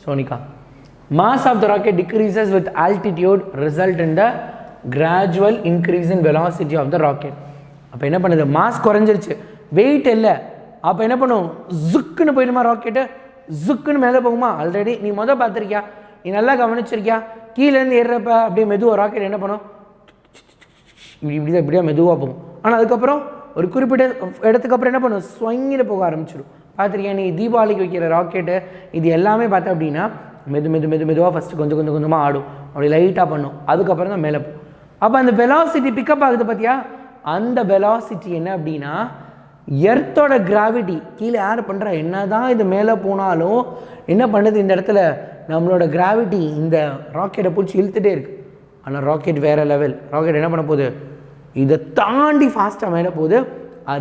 Sonika. Mass of the rocket decreases with altitude, result in the gradual increase in velocity of the rocket. அப்போ என்ன பண்ணுது, மாஸ் குறைஞ்சிருச்சு, வெயிட் இல்லை, அப்போ என்ன பண்ணும், ஜுக்குன்னு போயிடுமா ராக்கெட்டு, ஜுக்குன்னு மேலே போகுமா. ஆல்ரெடி நீ பார்த்துருக்கியா, நீ நல்லா கவனிச்சிருக்கியா, கீழேருந்து ஏறுறப்ப அப்படியே மெதுவாக ராக்கெட் என்ன பண்ணும், இப்படி தான் இப்படியா மெதுவாக போகும். ஆனால் அதுக்கப்புறம் ஒரு குறிப்பிட்ட இடத்துக்கு அப்புறம் என்ன பண்ணும், ஸ்வங்கில் போக ஆரம்பிச்சிடும். பார்த்துருக்கியா நீ தீபாவளிக்கு வைக்கிற ராக்கெட்டு, இது எல்லாமே பார்த்தா அப்படின்னா மெதுவாக ஃபஸ்ட்டு கொஞ்சம் கொஞ்சமாக ஆடும், அப்படி லைட்டாக பண்ணும், அதுக்கப்புறம் தான் மேலே போகும். அப்போ அந்த வெலாசிட்டி பிக்கப் ஆகுது பார்த்தியா, அந்த வெலாசிட்டி என்ன அப்படின்னா எர்த்தோட கிராவிட்டி கீழே யார் பண்ணுறா, என்ன தான் இது மேலே போனாலும் என்ன பண்ணுது, இந்த இடத்துல நம்மளோட கிராவிட்டி இந்த ராக்கெட்டை பிடிச்சி இழுத்துட்டே இருக்குது. ஆனால் ராக்கெட் வேறு லெவல், ராக்கெட் என்ன பண்ண போகுது, இதை தாண்டி ஃபாஸ்ட்டாக மேலே போகுது.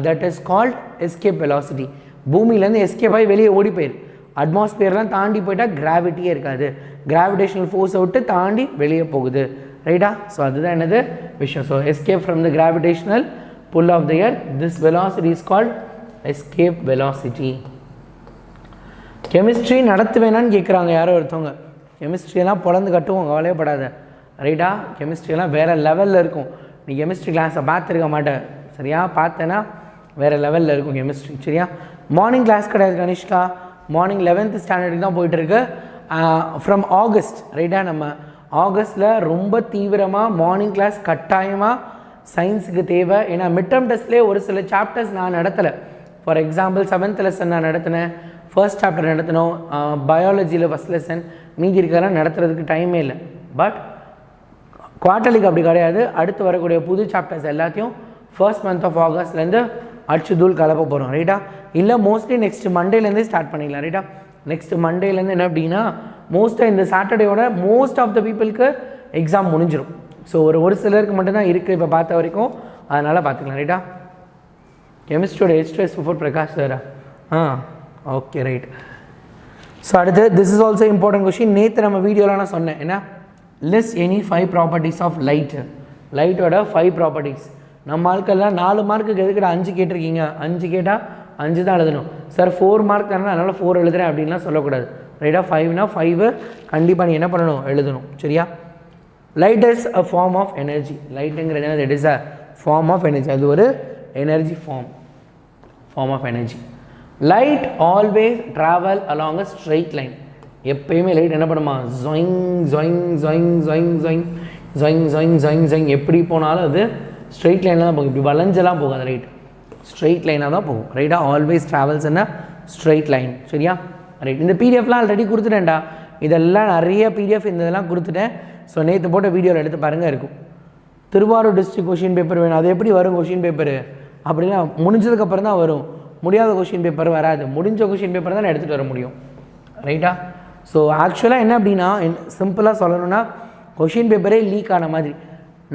That is called escape velocity. பூமியிலேருந்து எஸ்கேப் ஆகி வெளியே ஓடி போயிரு, அட்மாஸ்பியர்லாம் தாண்டி போயிட்டால் கிராவிட்டியே இருக்காது, கிராவிடேஷனல் ஃபோர்ஸை விட்டு தாண்டி வெளியே போகுது ரைட்டா. ஸோ அதுதான் என்னது விஷயம். So escape from the gravitational pull of the earth, this velocity is called escape velocity. Chemistry நடத்துவேனான்னு கேட்குறாங்க யாரோ ஒருத்தவங்க, கெமிஸ்ட்ரியெல்லாம் பொழந்து கட்டுவோம், கவலையப்படாத ரைட்டா. கெமிஸ்ட்ரியெல்லாம் வேறு லெவலில் இருக்கும், நீ கெமிஸ்ட்ரி கிளாஸை பார்த்துருக்க மாட்டேன் சரியா, பார்த்தேன்னா வேறு லெவலில் இருக்கும் கெமிஸ்ட்ரி சரியா. மார்னிங் கிளாஸ் கிடையாது கனிஷ்கா, மார்னிங் 11th ஸ்டாண்டர்டுக்கு தான் போயிட்டுருக்கு. ஃப்ரம் ஆகஸ்ட் ரைட்டா, நம்ம ஆகஸ்ட்டில் ரொம்ப தீவிரமாக மார்னிங் கிளாஸ் கட்டாயமாக சயின்ஸுக்கு தேவை. ஏன்னா மிட் டர்ம் டெஸ்ட்லேயே ஒரு சில சாப்டர்ஸ் நான் நடத்தலை. ஃபார் எக்ஸாம்பிள் 7th லெசன் நான் நடத்தினேன், ஃபர்ஸ்ட் சாப்டர் நடத்தினோம், பயாலஜியில் ஃபஸ்ட் லெசன், மீதி இருக்கிறதெல்லாம் நடத்துறதுக்கு டைமே இல்லை. பட் குவார்ட்டர்லிக்கு அப்படி கிடையாது, அடுத்து வரக்கூடிய புது சாப்டர்ஸ் எல்லாத்தையும் ஃபர்ஸ்ட் மந்த் ஆஃப் ஆகஸ்ட்லேருந்து அடிச்சு தூள் கலப்ப போகிறோம் ரைட்டா. இல்லை மோஸ்ட்லி நெக்ஸ்ட் மண்டேலேருந்தே ஸ்டார்ட் பண்ணிடலாம் ரைட்டா. நெக்ஸ்ட் மண்டேலேருந்து என்ன அப்படின்னா மோஸ்ட்டாக இந்த சாட்டர்டேயோட மோஸ்ட் ஆஃப் த பீப்புளுக்கு எக்ஸாம் முடிஞ்சிடும். ஸோ ஒரு சிலருக்கு மட்டும்தான் இருக்குது இப்போ பார்த்த வரைக்கும், அதனால் பார்த்துக்கலாம் ரைட்டா. கெமிஸ்ட்ரியோட 𝐻2SO4 பிரகாஷ் சாரா? Okay right. ஸோ அடுத்து this is also important question. நேற்று நம்ம வீடியோவில் நான் சொன்னேன் என்ன, list any 5 properties of light. லைட்டோட 5 ப்ராப்பர்ட்டிஸ். நம்ம ஆட்கள்லாம் 4 மார்க்குக்கு எதுக்கிட்ட 5 கேட்டிருக்கீங்க, 5 கேட்டால் 5 தான் எழுதணும் சார். 4 மார்க் தானே அதனால் 4 எழுதுறேன் அப்படின்லாம் சொல்லக்கூடாது ரைட்டா. 5னா 5 கண்டிப்பாக நீ என்ன பண்ணணும், எழுதணும் சரியா. Light is a form of energy. லைட்டுங்கிறது என்ன, it is a form of energy. அது ஒரு energy form of energy. Light always travel along a straight line. எப்பயுமே லைட் என்ன பண்ணுமா, ஜொயிங் ஜொயிங் ஜொயிங் ஜொயிங் ஜொயிங் ஜொயிங் ஜொயிங் ஜொயிங் ஜொயிங் எப்படி போனாலும் அது ஸ்ட்ரெயிட் லைனில் தான் போகும். இப்படி வளைஞ்செல்லாம் போகாது, ரைட் ஸ்ட்ரெயிட் லைனாக தான் போகும் ரைட்டா. ஆல்வேஸ் ட்ராவல்ஸ் என்ன ஸ்ட்ரெயிட் லைன் சரியா ரைட். இந்த பிடிஎஃப்லாம் ஆல்ரெடி கொடுத்துட்டேன்டா, இதெல்லாம் நிறைய பிடிஎஃப் இந்த இதெல்லாம் கொடுத்துட்டேன். ஸோ நேற்று போட்ட வீடியோவில் எடுத்து பாருங்கள் இருக்கும். திருவாரூர் டிஸ்ட்ரிக்ட் கொஷின் பேப்பர் வேணும், அது எப்படி வரும் கொஷின் பேப்பரு அப்படின்னா முடிஞ்சதுக்கப்புறம் தான் வரும். முடியாத கொஷின் பேப்பர் வராது, முடிஞ்ச கொஷின் பேப்பர் தான் எடுத்துகிட்டு வர முடியும் ரைட்டா. ஸோ ஆக்சுவலாக என்ன அப்படின்னா, சிம்பிளாக சொல்லணும்னா கொஷின் பேப்பரே லீக் ஆன மாதிரி.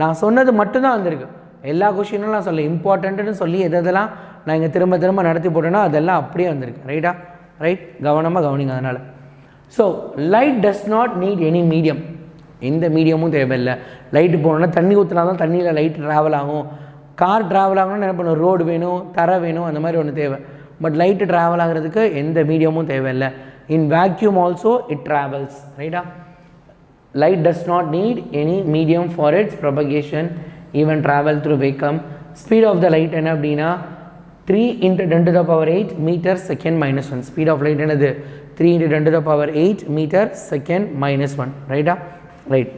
நான் சொன்னது மட்டும்தான் வந்திருக்கு, எல்லா கொஷினும் நான் சொல்ல இம்பார்ட்டண்ட்டுன்னு சொல்லி எதெல்லாம் நான் இங்கே திரும்ப திரும்ப நடத்தி போட்டேன்னா அதெல்லாம் அப்படியே வந்திருக்கு ரைட்டா. ரைட், கவனமாக கவனிங்க அதனால். So light does not need any medium. எந்த மீடியமும் தேவையில்லை. லைட்டு போகணுன்னா தண்ணி ஊற்றினா தான் தண்ணியில் லைட் ட்ராவல் ஆகும். கார் ட்ராவல் ஆகணும்னு என்ன பண்ணணும், ரோடு வேணும், தரை வேணும், அந்த மாதிரி ஒன்று தேவை. பட் லைட்டு ட்ராவல் ஆகிறதுக்கு எந்த மீடியமும் தேவையில்லை. இன் வேக்யூம் ஆல்சோ இட் ட்ராவல்ஸ் ரைட்டா. Light does not need any medium for its propagation, even travel through vacuum. Speed of the light என்ன அப்படின்னா 3 × 10⁸ meter second minus 1. Speed of light என்னது 3 × 10⁸ meter second minus 1 ரைட்டா ரைட்.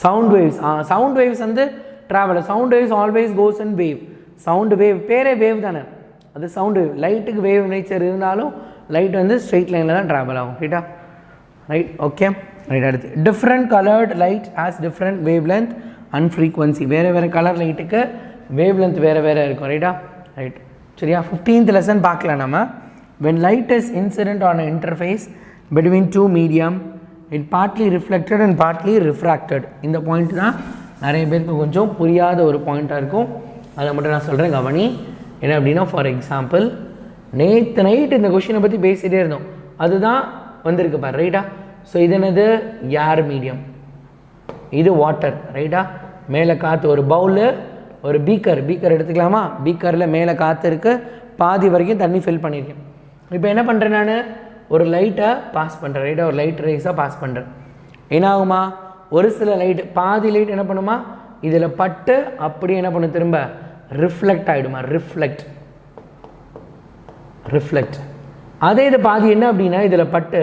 Sound waves. Sound waves வந்து travel. Sound waves always goes in wave. Sound wave பேரே wave தானே, அது sound wave. லைட்டுக்கு வேவ் நேச்சர் இருந்தாலும் லைட் வந்து ஸ்ட்ரெயிட் லைனில் தான் ட்ராவல் ஆகும் ரைட்டா ரைட். Okay right. அடுத்து different coloured light has different wave length and frequency. வேறு வேறு கலர் லைட்டுக்கு வேவ் லென்த் வேறு வேறு இருக்கும் ரைட்டா ரைட் சரியா. 15th லெசன் பார்க்கலாம் நம்ம. when light is incident on an interface between two medium it partly reflected and partly refracted. இந்த பாயிண்ட் தான் நிறைய பேருக்கு கொஞ்சம் புரியாத ஒரு பாயிண்ட்டாக இருக்கும், அதை மட்டும் நான் சொல்கிறேன் கவனி. என்ன அப்படின்னா ஃபார் எக்ஸாம்பிள் நேற்று நைட்டு இந்த கொஷினை பற்றி பேசிகிட்டே இருந்தோம், அதுதான் வந்திருக்கு பாரு ரைட்டா. ஸோ இது என்னது ஏர் மீடியம், இது வாட்டர் ரைட்டா. மேலே காற்று, ஒரு பவுலு ஒரு பீக்கர் எடுத்துக்கலாமா. பீக்கரில் மேலே காற்று இருக்குது, பாதி வரைக்கும் தண்ணி ஃபில் பண்ணியிருக்கேன். இப்போ என்ன பண்ணுறேன், நான் ஒரு லைட்டை பாஸ் பண்ணுறேன் ரைட்டா, ஒரு லைட் ரேஸாக பாஸ் பண்ணுறேன். என்ன ஆகுமா, ஒரு சில லைட்டு பாதி லைட் என்ன பண்ணுமா, இதில் பட்டு அப்படியே என்ன பண்ணும், திரும்ப ரிஃப்ளெக்ட் ஆகிடுமா. ரிஃப்ளெக்ட். அதே இது பாதி என்ன அப்படின்னா இதில் பட்டு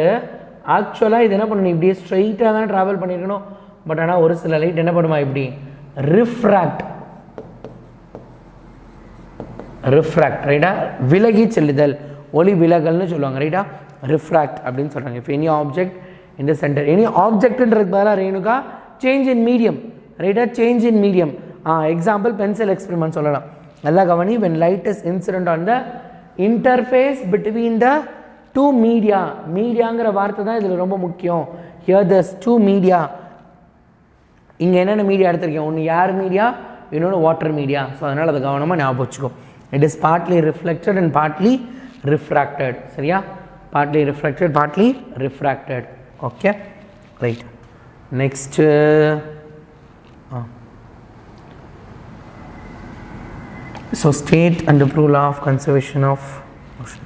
ஆக்சுவலாக இது என்ன பண்ணணும், இப்படியே ஸ்ட்ரைட்டாக தான் ட்ராவல் பண்ணியிருக்கணும். பட் ஆனால் ஒரு சில லைட் என்ன பண்ணுமா, இப்படி ரிஃப்ராக்ட் ரைட்டா. விலகி செல்லுதல், ஒளி விலகல்னு சொல்லுவாங்க ரைட்டா. ரிஃப்ராக்ட் அப்படின்னு சொல்கிறாங்க. இப்போ எனி ஆப்ஜெக்ட் இந்த சென்டர், எனி ஆப்ஜெக்ட்ன்றது பதிலாக ரேணுகா சேஞ்ச் இன் மீடியம் ரைட்டா. Change in medium. Example pencil experiment சொல்லலாம். நல்லா கவனி. when light is incident on the interface between the two media, மீடியாங்கிற வார்த்தை தான் இதில் ரொம்ப முக்கியம். here there's two media. இங்கே என்னென்ன மீடியா எடுத்திருக்கேன், ஒன்று ஏர் மீடியா, இன்னொன்று வாட்டர் மீடியா. ஸோ அதனால் அதை கவனமாக ஞாபகம் வச்சுக்கோ. It is partly reflected and partly refracted சரியா. Partly reflected, partly refracted. Okay right. Next so state and prove law of conservation of motion.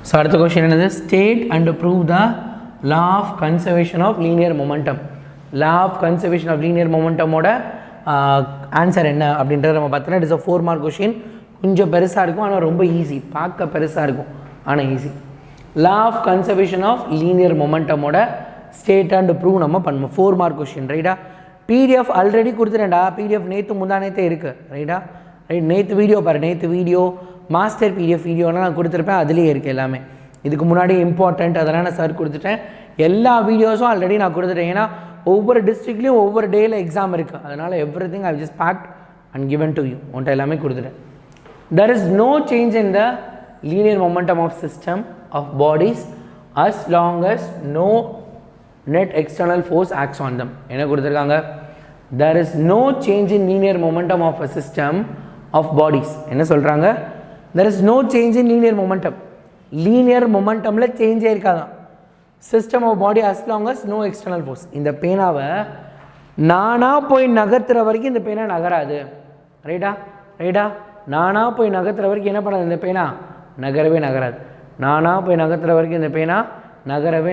So அடுத்த question என்னது, state and prove the law of conservation of linear momentum. law of conservation of linear momentum ஓட answer என்ன அப்படின்றத நம்ம பார்த்தோன்னா it is a 4 mark question. கொஞ்சம் பெருசாக இருக்கும் ஆனால் ரொம்ப ஈஸி, பார்க்க பெருசாக இருக்கும் ஆனால் easy. law of conservation of linear momentum ஓட state and prove நம்ம பண்ணுவோம். 4 mark question ரைட்டா. PDF ஆல்ரெடி கொடுத்துட்டேன்டா, PDF நேற்று முந்தானேத்தே இருக்குது ரைட்டா ரைட். நேற்று வீடியோ பாரு, நேற்று வீடியோ மாஸ்டர் PDF வீடியோலாம் நான் கொடுத்துருப்பேன், அதுலேயே இருக்குது எல்லாமே. இதுக்கு முன்னாடி இம்பார்ட்டண்ட் அதெல்லாம் நான் சார் கொடுத்துட்டேன். எல்லா வீடியோஸும் ஆல்ரெடி நான் கொடுத்துட்டேன். ஏன்னா ஒவ்வொரு டிஸ்ட்ரிக்ட்லேயும் ஒவ்வொரு டேயில் எக்ஸாம் இருக்குது, அதனால் everything I just packed and given to you. உன்ட்ட எல்லாமே கொடுத்துட்டேன். there is no change in the linear momentum of system of bodies as long as no net external force acts on them. என்ன கொடுத்திருக்காங்க? There is no change in linear momentum of a system of bodies. என்ன சொல்றாங்க? There is no change in linear momentum. Linear momentumல change இருக்காதான். System of body as long as no external force. இந்த பேனாவை நானா போய் நகர்த்துற வரைக்கும் இந்த பேனா நகராது. ரைட்டா? நானா போய் நகர்த்துற வரைக்கும் என்ன பண்ணாது இந்த பேனா? நகரவே நகராது. நானா போய் நகர்த்துற வரைக்கும் இந்த பேனா நகரவே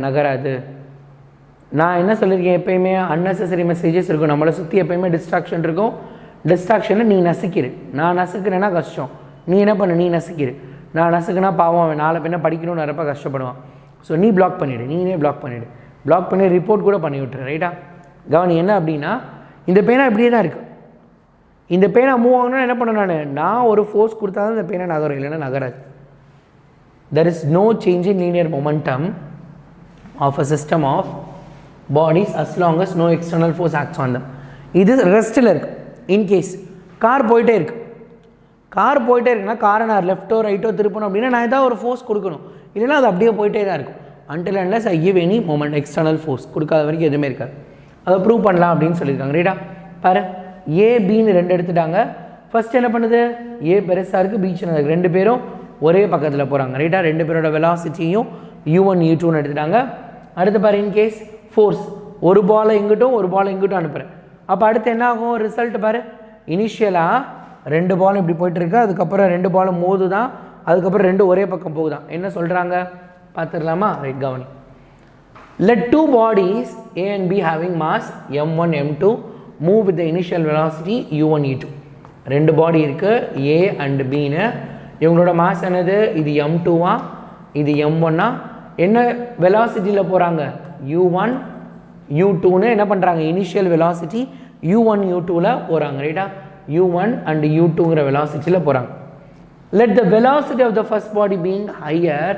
நகராது. நான் என்ன சொல்லியிருக்கேன், எப்பயுமே அன்னெசரி மெசேஜஸ் இருக்கும், நம்மளை சுற்றி எப்பயுமே டிஸ்ட்ராக்ஷன் இருக்கும். டிஸ்ட்ராக்ஷனை நீ நசுக்கிடு. நான் நசுக்கிறேன்னா கஷ்டம், நீ என்ன பண்ணு, நீ நசுக்கிடு. நான் நசுக்குனா பாவம், அவன் நாளை பின்ன படிக்கணும்னு நிறப்ப கஷ்டப்படுவான். ஸோ நீ பிளாக் பண்ணிவிடு, நீனே பிளாக் பண்ணி ரிப்போர்ட் கூட பண்ணி விட்டுரு. ரைட்டா? கவனி, என்ன அப்படின்னா இந்த பேனா இப்படியே தான் இருக்குது. இந்த பேனா மூவ் ஆகணும்னா என்ன பண்ண, நான் ஒரு ஃபோர்ஸ் கொடுத்தா தான் இந்த பேனா நகரும், இல்லைன்னா நகராது. There is no change in linear momentum of a system of bodies as long as no external force acts on them. இது ரெஸ்ட்டில் இருக்குது. இன்கேஸ் கார் போயிட்டே இருக்குன்னா காரை நான் லெஃப்ட்டோ ரைட்டோ திருப்பணும் அப்படின்னா நான் ஏதாவது ஒரு ஃபோர்ஸ் கொடுக்கணும், இல்லைன்னா அது அப்படியே போயிட்டே தான் இருக்கும். until unless I give any moment external force. கொடுக்காத வரைக்கும் எதுவுமே இருக்காது. அதை ப்ரூவ் பண்ணலாம் அப்படின்னு சொல்லியிருக்காங்க. ரைட்டா? பாரு, ஏ பின்னு ரெண்டு எடுத்துட்டாங்க. ஃபர்ஸ்ட் என்ன பண்ணுது, ஏ பெருசாக இருக்குது, பி சின்னதாக இருக்குது. ரெண்டு பேரும் ஒரே பக்கத்தில் போகிறாங்க. ரைட்டா? ரெண்டு பேரோட வெலாசிட்டியும் u1 u2ன்னு எடுத்துட்டாங்க. அடுத்து பாரு, இன்கேஸ் ஃபோர்ஸ் ஒரு பாலை இங்கிட்டும் ஒரு பாலை இங்கிட்டும் அனுப்புகிறேன். அப்போ அடுத்து என்ன ஆகும் ரிசல்ட் பாரு, இனிஷியலாக ரெண்டு பாலும் இப்படி போயிட்டுருக்கு, அதுக்கப்புறம் ரெண்டு பாலும் மோது தான், அதுக்கப்புறம் ரெண்டு ஒரே பக்கம் போகுதான். என்ன சொல்கிறாங்க பார்த்துடலாமா? ரைட், கவனி. Let two bodies A and B having mass m1 m2 move with the initial velocity u1 u2. ரெண்டு பாடி இருக்குது A and Bன்னு. இவங்களோட மாஸ் என்னது, இது m2வா இது m1ஆ? என்ன வெலாசிட்டியில் போகிறாங்க, u1 u2ன்னு என்ன பண்ணுறாங்க, இனிஷியல் வெலாசிட்டி u1 u2ல போகிறாங்க. ரைட்டா? u1 and u2ங்கிற வெலாசிட்டியில் போகிறாங்க. Let the velocity of the first body being higher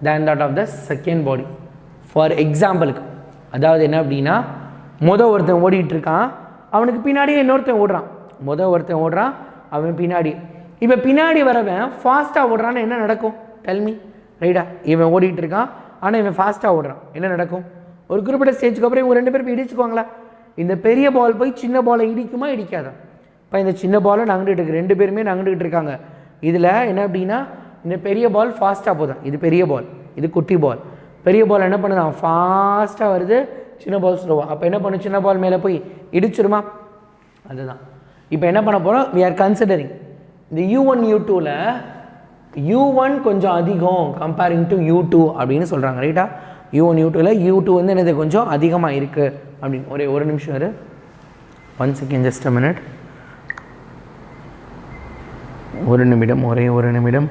than that of the second body. For எக்ஸாம்பிளுக்கு, அதாவது என்ன அப்படின்னா, ஒருத்தன் ஓடிட்டு இருக்கான், அவனுக்கு பின்னாடியே இன்னொருத்தன் ஓடுறான். ஒருத்தன் ஓடுறான், அவன் பின்னாடி. இப்போ பின்னாடி வரவன் ஃபாஸ்ட்டாக ஓடுறான்னு என்ன நடக்கும், டெல்மி. ரைட்டா? இவன் ஓடிட்டு இருக்கான், ஆனால் இவன் ஃபாஸ்ட்டாக ஓடுறான், என்ன நடக்கும்? ஒரு குறிப்பிட்ட ஸ்டேஜுக்கு அப்புறம் இவங்க ரெண்டு பேரும் இடிச்சுக்குவாங்களா? இந்த பெரிய பால் போய் சின்ன பாலை இடிக்குமா இடிக்காதா? இப்போ இந்த சின்ன பாலை நகண்டுகிட்டு இருக்கு, ரெண்டு பேருமே நகண்டுகிட்டு இருக்காங்க. இதில் என்ன அப்படின்னா, இந்த பெரிய பால் ஃபாஸ்ட்டாக போதும், இது பெரிய பால், இது குட்டி பால். பெரிய பால் என்ன பண்ணுதான், ஃபாஸ்ட்டாக வருது, சின்ன பால் ஸ்லோவாக. அப்போ என்ன பண்ணும், சின்ன பால் மேலே போய் இடிச்சிருமா? அதுதான் இப்போ என்ன பண்ண போகிறோம், we are considering இந்த u1 u2ல u1 கொஞ்சம் அதிகம் கம்பேரிங் டு u2 அப்படின்னு சொல்கிறாங்க. ரைட்டா? u1 u2ல u2 வந்து என்னது கொஞ்சம் அதிகமாக இருக்குது அப்படின்னு. ஒரு நிமிஷம் இரு, 1 second, just a minute. ஒரு நிமிடம்.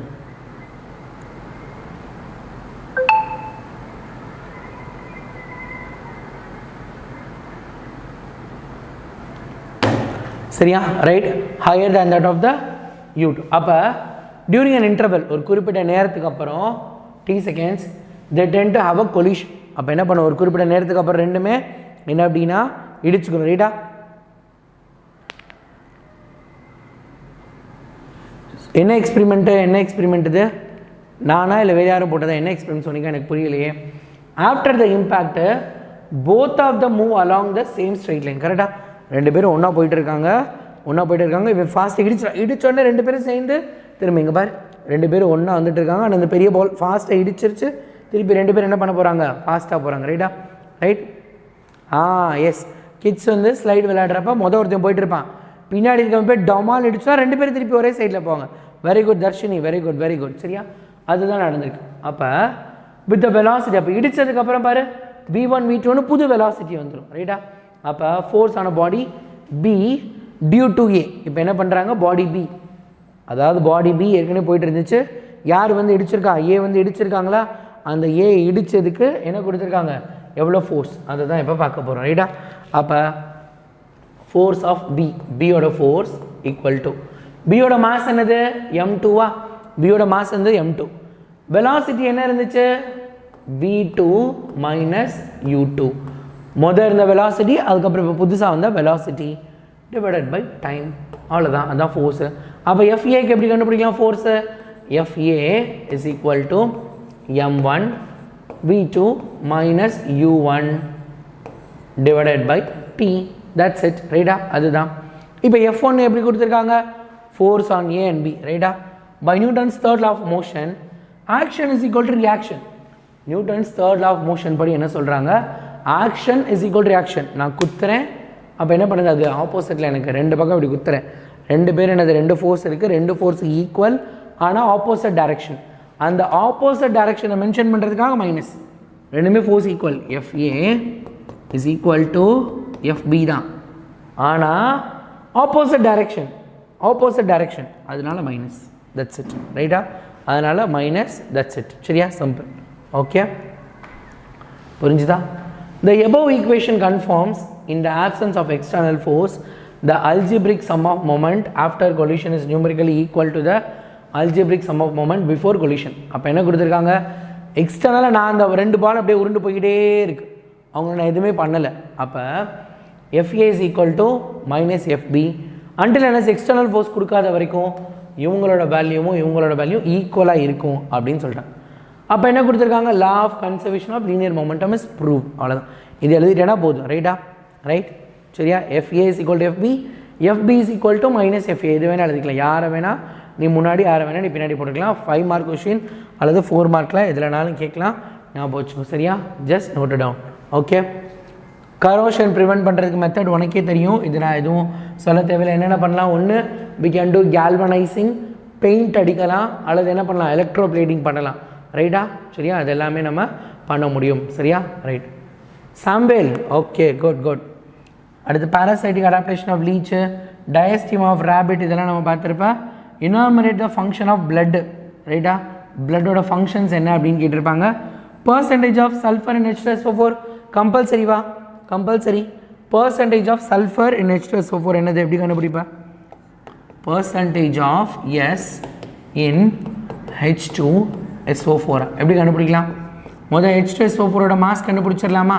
சரியா? Right, higher than that of the u2. அப்போ டியூரிங் அன் இன்டர்வல், ஒரு குறிப்பிட்ட நேரத்துக்கு அப்புறம் t seconds, they tend to have a collision. அப்போ என்ன பண்ணும், ஒரு குறிப்பிட்ட நேரத்துக்கு அப்புறம் ரெண்டுமே என்ன அப்படின்னா இடிச்சுக்கணும். ரைட்டா? என்ன எக்ஸ்பிரிமெண்ட் இது, நானா இல்லை வேறு யாரும் போட்டதா? என்ன எக்ஸ்பிரிமெண்ட் சொன்னீங்க, எனக்கு புரியலையே. After the impact both of the move along the same straight line. கரெக்டாக? ரெண்டு பேரும் ஒன்றா போயிட்டு இருக்காங்க. இவன் ஃபாஸ்ட்டாக இடிச்சோடனே ரெண்டு பேரும் சேர்ந்து திரும்ப இங்கே பாரு, ரெண்டு பேரும் ஒன்றா வந்துட்டு இருக்காங்க. ஆனால் அந்த பெரிய பால் ஃபாஸ்ட்டாக இடிச்சிருச்சு, திருப்பி ரெண்டு பேரும் என்ன பண்ண போகிறாங்க, ஃபாஸ்ட்டாக போகிறாங்க. ரைட்டா? ரைட். எஸ், கிட்ஸ் வந்து ஸ்லைடு விளையாடுறப்ப ஒருத்தன் போயிட்டு இருப்பான், பின்னாடி இருக்க போய் டமால் இடிச்சுனா ரெண்டு பேரும் திருப்பி ஒரே சைடில் போவாங்க. Very good Dharshini, very good. சரியா? அதுதான் நடந்திருக்கு. அப்போ வித் த வெலாசிட்டி, அப்போ இடித்ததுக்கப்புறம் பாரு v1 v2ன்னு புது வெலாசிட்டி வந்துடும். ரைட்டா? அப்போ ஃபோர்ஸ் ஆன பாடி B டியூ டு A. இப்போ என்ன பண்ணுறாங்க, பாடி B, அதாவது பாடி B ஏற்கனவே போயிட்டு இருந்துச்சு. யார் வந்து இடிச்சிருக்கா, A வந்து இடிச்சிருக்காங்களா? அந்த A இடித்ததுக்கு என்ன கொடுத்துருக்காங்க, எவ்வளோ ஃபோர்ஸ், அதை தான் இப்போ பார்க்க போகிறோம். ரைட்டா? அப்போ ஃபோர்ஸ் ஆஃப் B, பியோட ஃபோர்ஸ் ஈக்குவல் டு, பியோட மாஸ் என்னது, m2வா? பியோட மாஸ் வந்து m2. வெலாசிட்டி என்ன இருந்துச்சு, v2 மைனஸ் u2. இருந்த வெலாசிட்டி, அதுக்கப்புறம் இப்போ புதுசாக வந்த வெலாசிட்டி டிவைடட் பை டைம். அவ்வளோதான், அதுதான் ஃபோர்ஸு. அப்போ FAக்கு எப்படி கண்டுபிடிக்கலாம் force, FA is equal to M1 V2 minus U1 divided by T. That's it. Right? அதுதான். இப்போ F1 எப்படி கொடுத்திருக்காங்க? Force on A and B. Right? By Newton's third law of motion, action is equal to reaction. Newton's third law of motion படி என்ன சொல்றாங்க? Action is equal to reaction. நான் குத்துறேன், அப்போ என்ன பண்ணுது? அது ஆப்போசிட்டில் எனக்கு ரெண்டு பக்கம் இப்படி குத்துறேன். ரெண்டு பேர் என்னது? ரெண்டு ஃபோர்ஸ் இருக்குது. ரெண்டு ஃபோர்ஸ் ஈக்குவல், ஆனால் ஆப்போசிட் டைரக்ஷன். அந்த ஆப்போசிட் டைரக்ஷனை மென்ஷன் பண்ணுறதுக்காக மைனஸ். ரெண்டுமே force equal. FA is equal to FB தான், ஆனால் ஆப்போசிட் டைரக்ஷன், அதனால மைனஸ். That's it. ரைட்டா? அதனால மைனஸ். That's it. சரியா? சிம்பிள். ஓகே, புரிஞ்சுதா? The above equation confirms in the absence of external force, the algebraic sum of moment after collision is numerically equal to the algebraic sum of moment before collision. அப்போ என்ன கொடுத்துருக்காங்க? எக்ஸ்டர்னலாக நான் அந்த ரெண்டு பால் அப்படியே உருண்டு போய்கிட்டே இருக்கு, அவங்க நான் எதுவுமே பண்ணலை. அப்போ FA is equal to minus FB until என்ன எக்ஸ்டர்னல் ஃபோர்ஸ் கொடுக்காத வரைக்கும் இவங்களோட வேல்யூ ஈக்குவலாக இருக்கும் அப்படின்னு சொல்லிட்டாங்க. அப்போ என்ன கொடுத்துருக்காங்க? Law of conservation of linear momentum is prove. அவ்வளோதான். இது எழுதிட்டேன்னா போதும். ரைட்டா? ரைட். சரியா? FA is equal to FB, FB is equal to minus FA. இது வேணால் எழுதிக்கலாம். யாரை வேணால் நீ முன்னாடி, யாரை வேணால் நீ பின்னாடி போட்டுக்கலாம். 5 மார்க் கொஷின் அல்லது 4 மார்க்கில் எதுலனாலும் கேட்கலாம். ஞாபகம் வச்சுக்கோ. சரியா? Just note down. Okay, corrosion prevent பண்ணுறதுக்கு மெத்தட் உனக்கே தெரியும். இது நான் எதுவும் சொல்ல தேவையில்லை. என்னென்ன பண்ணலாம்? ஒன்று we can do galvanizing, paint அடிக்கலாம், அல்லது என்ன பண்ணலாம்? எலக்ட்ரோ பிளேட்டிங் பண்ணலாம். ரைட்டா? சரியா? அது எல்லாமே நம்ம பண்ண முடியும். சரியா? ரைட். சாம்பேல். Okay, good. அடுத்து parasitic adaptation of leech, diastema of rabbit, இதெல்லாம் நம்ம பார்த்துருப்பேன். enumerate the function of blood. ரைட்டா? பிளட்டோட ஃபங்க்ஷன்ஸ் என்ன அப்படின்னு கேட்டிருப்பாங்க. percentage of sulfur in H2SO4 compulsory வா, compulsory. percentage of sulfur in H2SO4 என்னது? எப்படி கண்டுபிடிப்பா? percentage of S in H2SO4 எப்படி கண்டுபிடிக்கலாம்? முதல் H2SO4ஓட மாஸ் கண்டுபிடிச்சிடலாமா?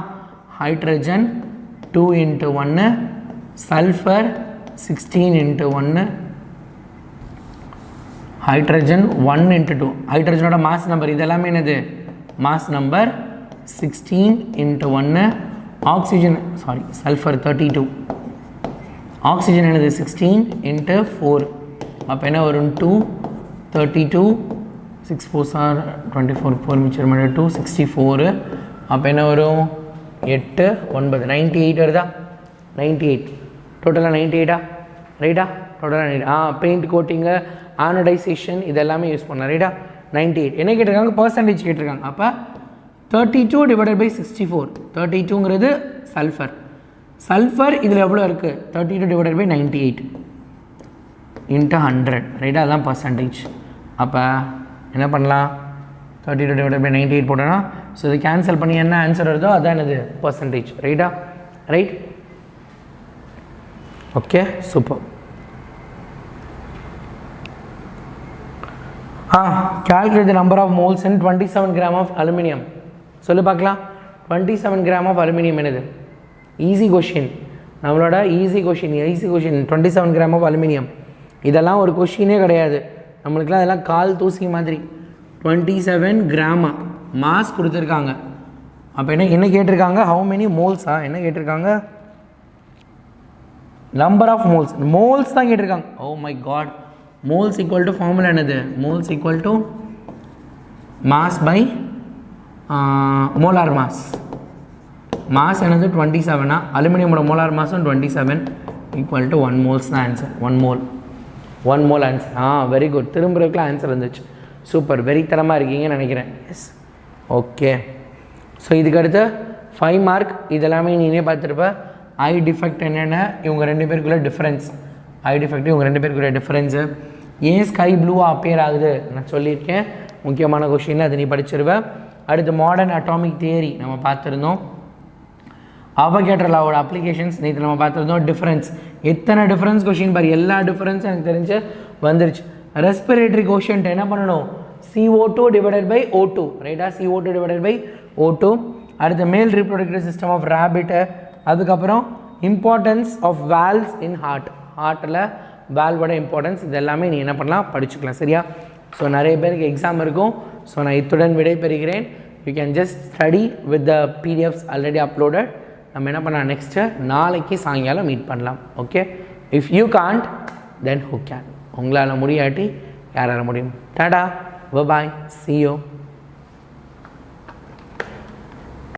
Hydrogen 2 into 1, sulphur 16 into 1, hydrogen 1 into 2. ஹைட்ரஜனோட மாஸ் நம்பர் இதெல்லாமே என்னது? Mass number 16 into 1. Oxygen sulphur 32. Oxygen என்னது? 16 into 4. அப்போ என்ன வரும்? 2, 32, 6 4s are 24, 4 மிச்சர் மட்டும் 2, 64. அப்போ என்ன வரும்? 8, 9, 98 வருதா? 98. டோட்டலாக 98ஆ? ரைட்டா? டோட்டலாக 98. பெயிண்ட் கோட்டிங்கு, ஆனடைசேஷன் இதெல்லாமே யூஸ் பண்ணலாம். ரைட்டா? 98. என்ன கேட்டிருக்காங்க? பர்சன்டேஜ் கேட்டிருக்காங்க. அப்போ 32 டிவைடட் பை 64. 32ங்கிறது சல்ஃபர். சல்ஃபர் இதில் எவ்வளோ இருக்குது? 32 டிவைடட் பை 98 இன்ட்டு 100. ரைட்டா? அதுதான் பர்சன்டேஜ். அப்போ என்ன பண்ணலாம்? 32 டிவைடட் பை 98 போட்டோன்னா, ஸோ இது கேன்சல் பண்ணி என்ன ஆன்சர் வருதோ அதான் என்னது? பர்சன்டேஜ். ரைட்டா? Right. Okay, super. calculate the number of moles in 27 gram of aluminum. சொல்லு பார்க்கலாம். 27 gram of aluminum என்னது? ஈஸி கொஷின், நம்மளோட easy question 27 gram of aluminum. இதெல்லாம் ஒரு கொஷினே கிடையாது நம்மளுக்குலாம், அதெல்லாம் கால் தூசி மாதிரி. 27 கிராமா மாஸ் கொடுத்துருக்காங்க. அப்போ என்ன கேட்டிருக்காங்க? ஹவு மெனி மோல்ஸா? என்ன கேட்டிருக்காங்க? நம்பர் ஆஃப் மோல்ஸ் தான் கேட்டிருக்காங்க. Oh my god. Moles equal to formula என்னது? Moles equal to mass by molar mass. Mass என்னது? 27. அலுமினியமோட மோலார் மாஸும் 27 ஈக்குவல் டு 1 மோல்ஸ் தான் answer. 1 mole answer. Very good. திரும்புறதுக்குலாம் ஆன்சர் வந்துச்சு. சூப்பர், வெறித்தனமாக இருக்கீங்கன்னு நினைக்கிறேன். S, okay. ஸோ இதுக்கடுத்து 5 மார்க் இதெல்லாமே நீனே பார்த்துருப்ப. ஐ டிஃபெக்ட் என்னென்ன, இவங்க ரெண்டு பேருக்குள்ள டிஃப்ரென்ஸ். ஐ டிஃபெக்ட் இவங்க ரெண்டு பேருக்குள்ள டிஃப்ரென்ஸு. ஏன் ஸ்கை ப்ளூவாக அப்பியர் ஆகுது நான் சொல்லியிருக்கேன், முக்கியமான கொஷின், அது நீ படிச்சிருவேன். அடுத்து மாடர்ன் அட்டாமிக் தியரி நம்ம பார்த்துருந்தோம். அவகேட்ரோ லாவோட அப்ளிகேஷன்ஸ் நேற்று நம்ம பார்த்துருந்தோம். டிஃப்ரென்ஸ், எத்தனை டிஃப்ரென்ஸ் கொஷின் பாரு, எல்லா டிஃப்ரென்ஸும் எனக்கு தெரிஞ்சு வந்துருச்சு. ரெஸ்பிரேட்டரி கோஷன்ட் என்ன பண்ணணும்? CO2 divided by O2. ரைட்டா? CO2 divided by O2. அடுத்து மேல் ரீப்ரொடக்டிவ் சிஸ்டம் ஆஃப் ரேபிட்டு. அதுக்கப்புறம் importance of valves in heart. ஹார்ட்டில் வால்வோட இம்பார்ட்டன்ஸ், இது எல்லாமே நீ என்ன பண்ணலாம்? படிச்சுக்கலாம். சரியா? ஸோ நிறைய பேருக்கு எக்ஸாம் இருக்கும். ஸோ நான் இத்துடன் விடை பெறுகிறேன். You can just study with the PDFs already uploaded. நம்ம என்ன பண்ணலாம், நெக்ஸ்ட்டு நாளைக்கு சாயங்காலம் மீட் பண்ணலாம். Okay, if you can't then who can. உங்களால் முடியாட்டி யாரால் முடியும்? டாடா, பாய், see you.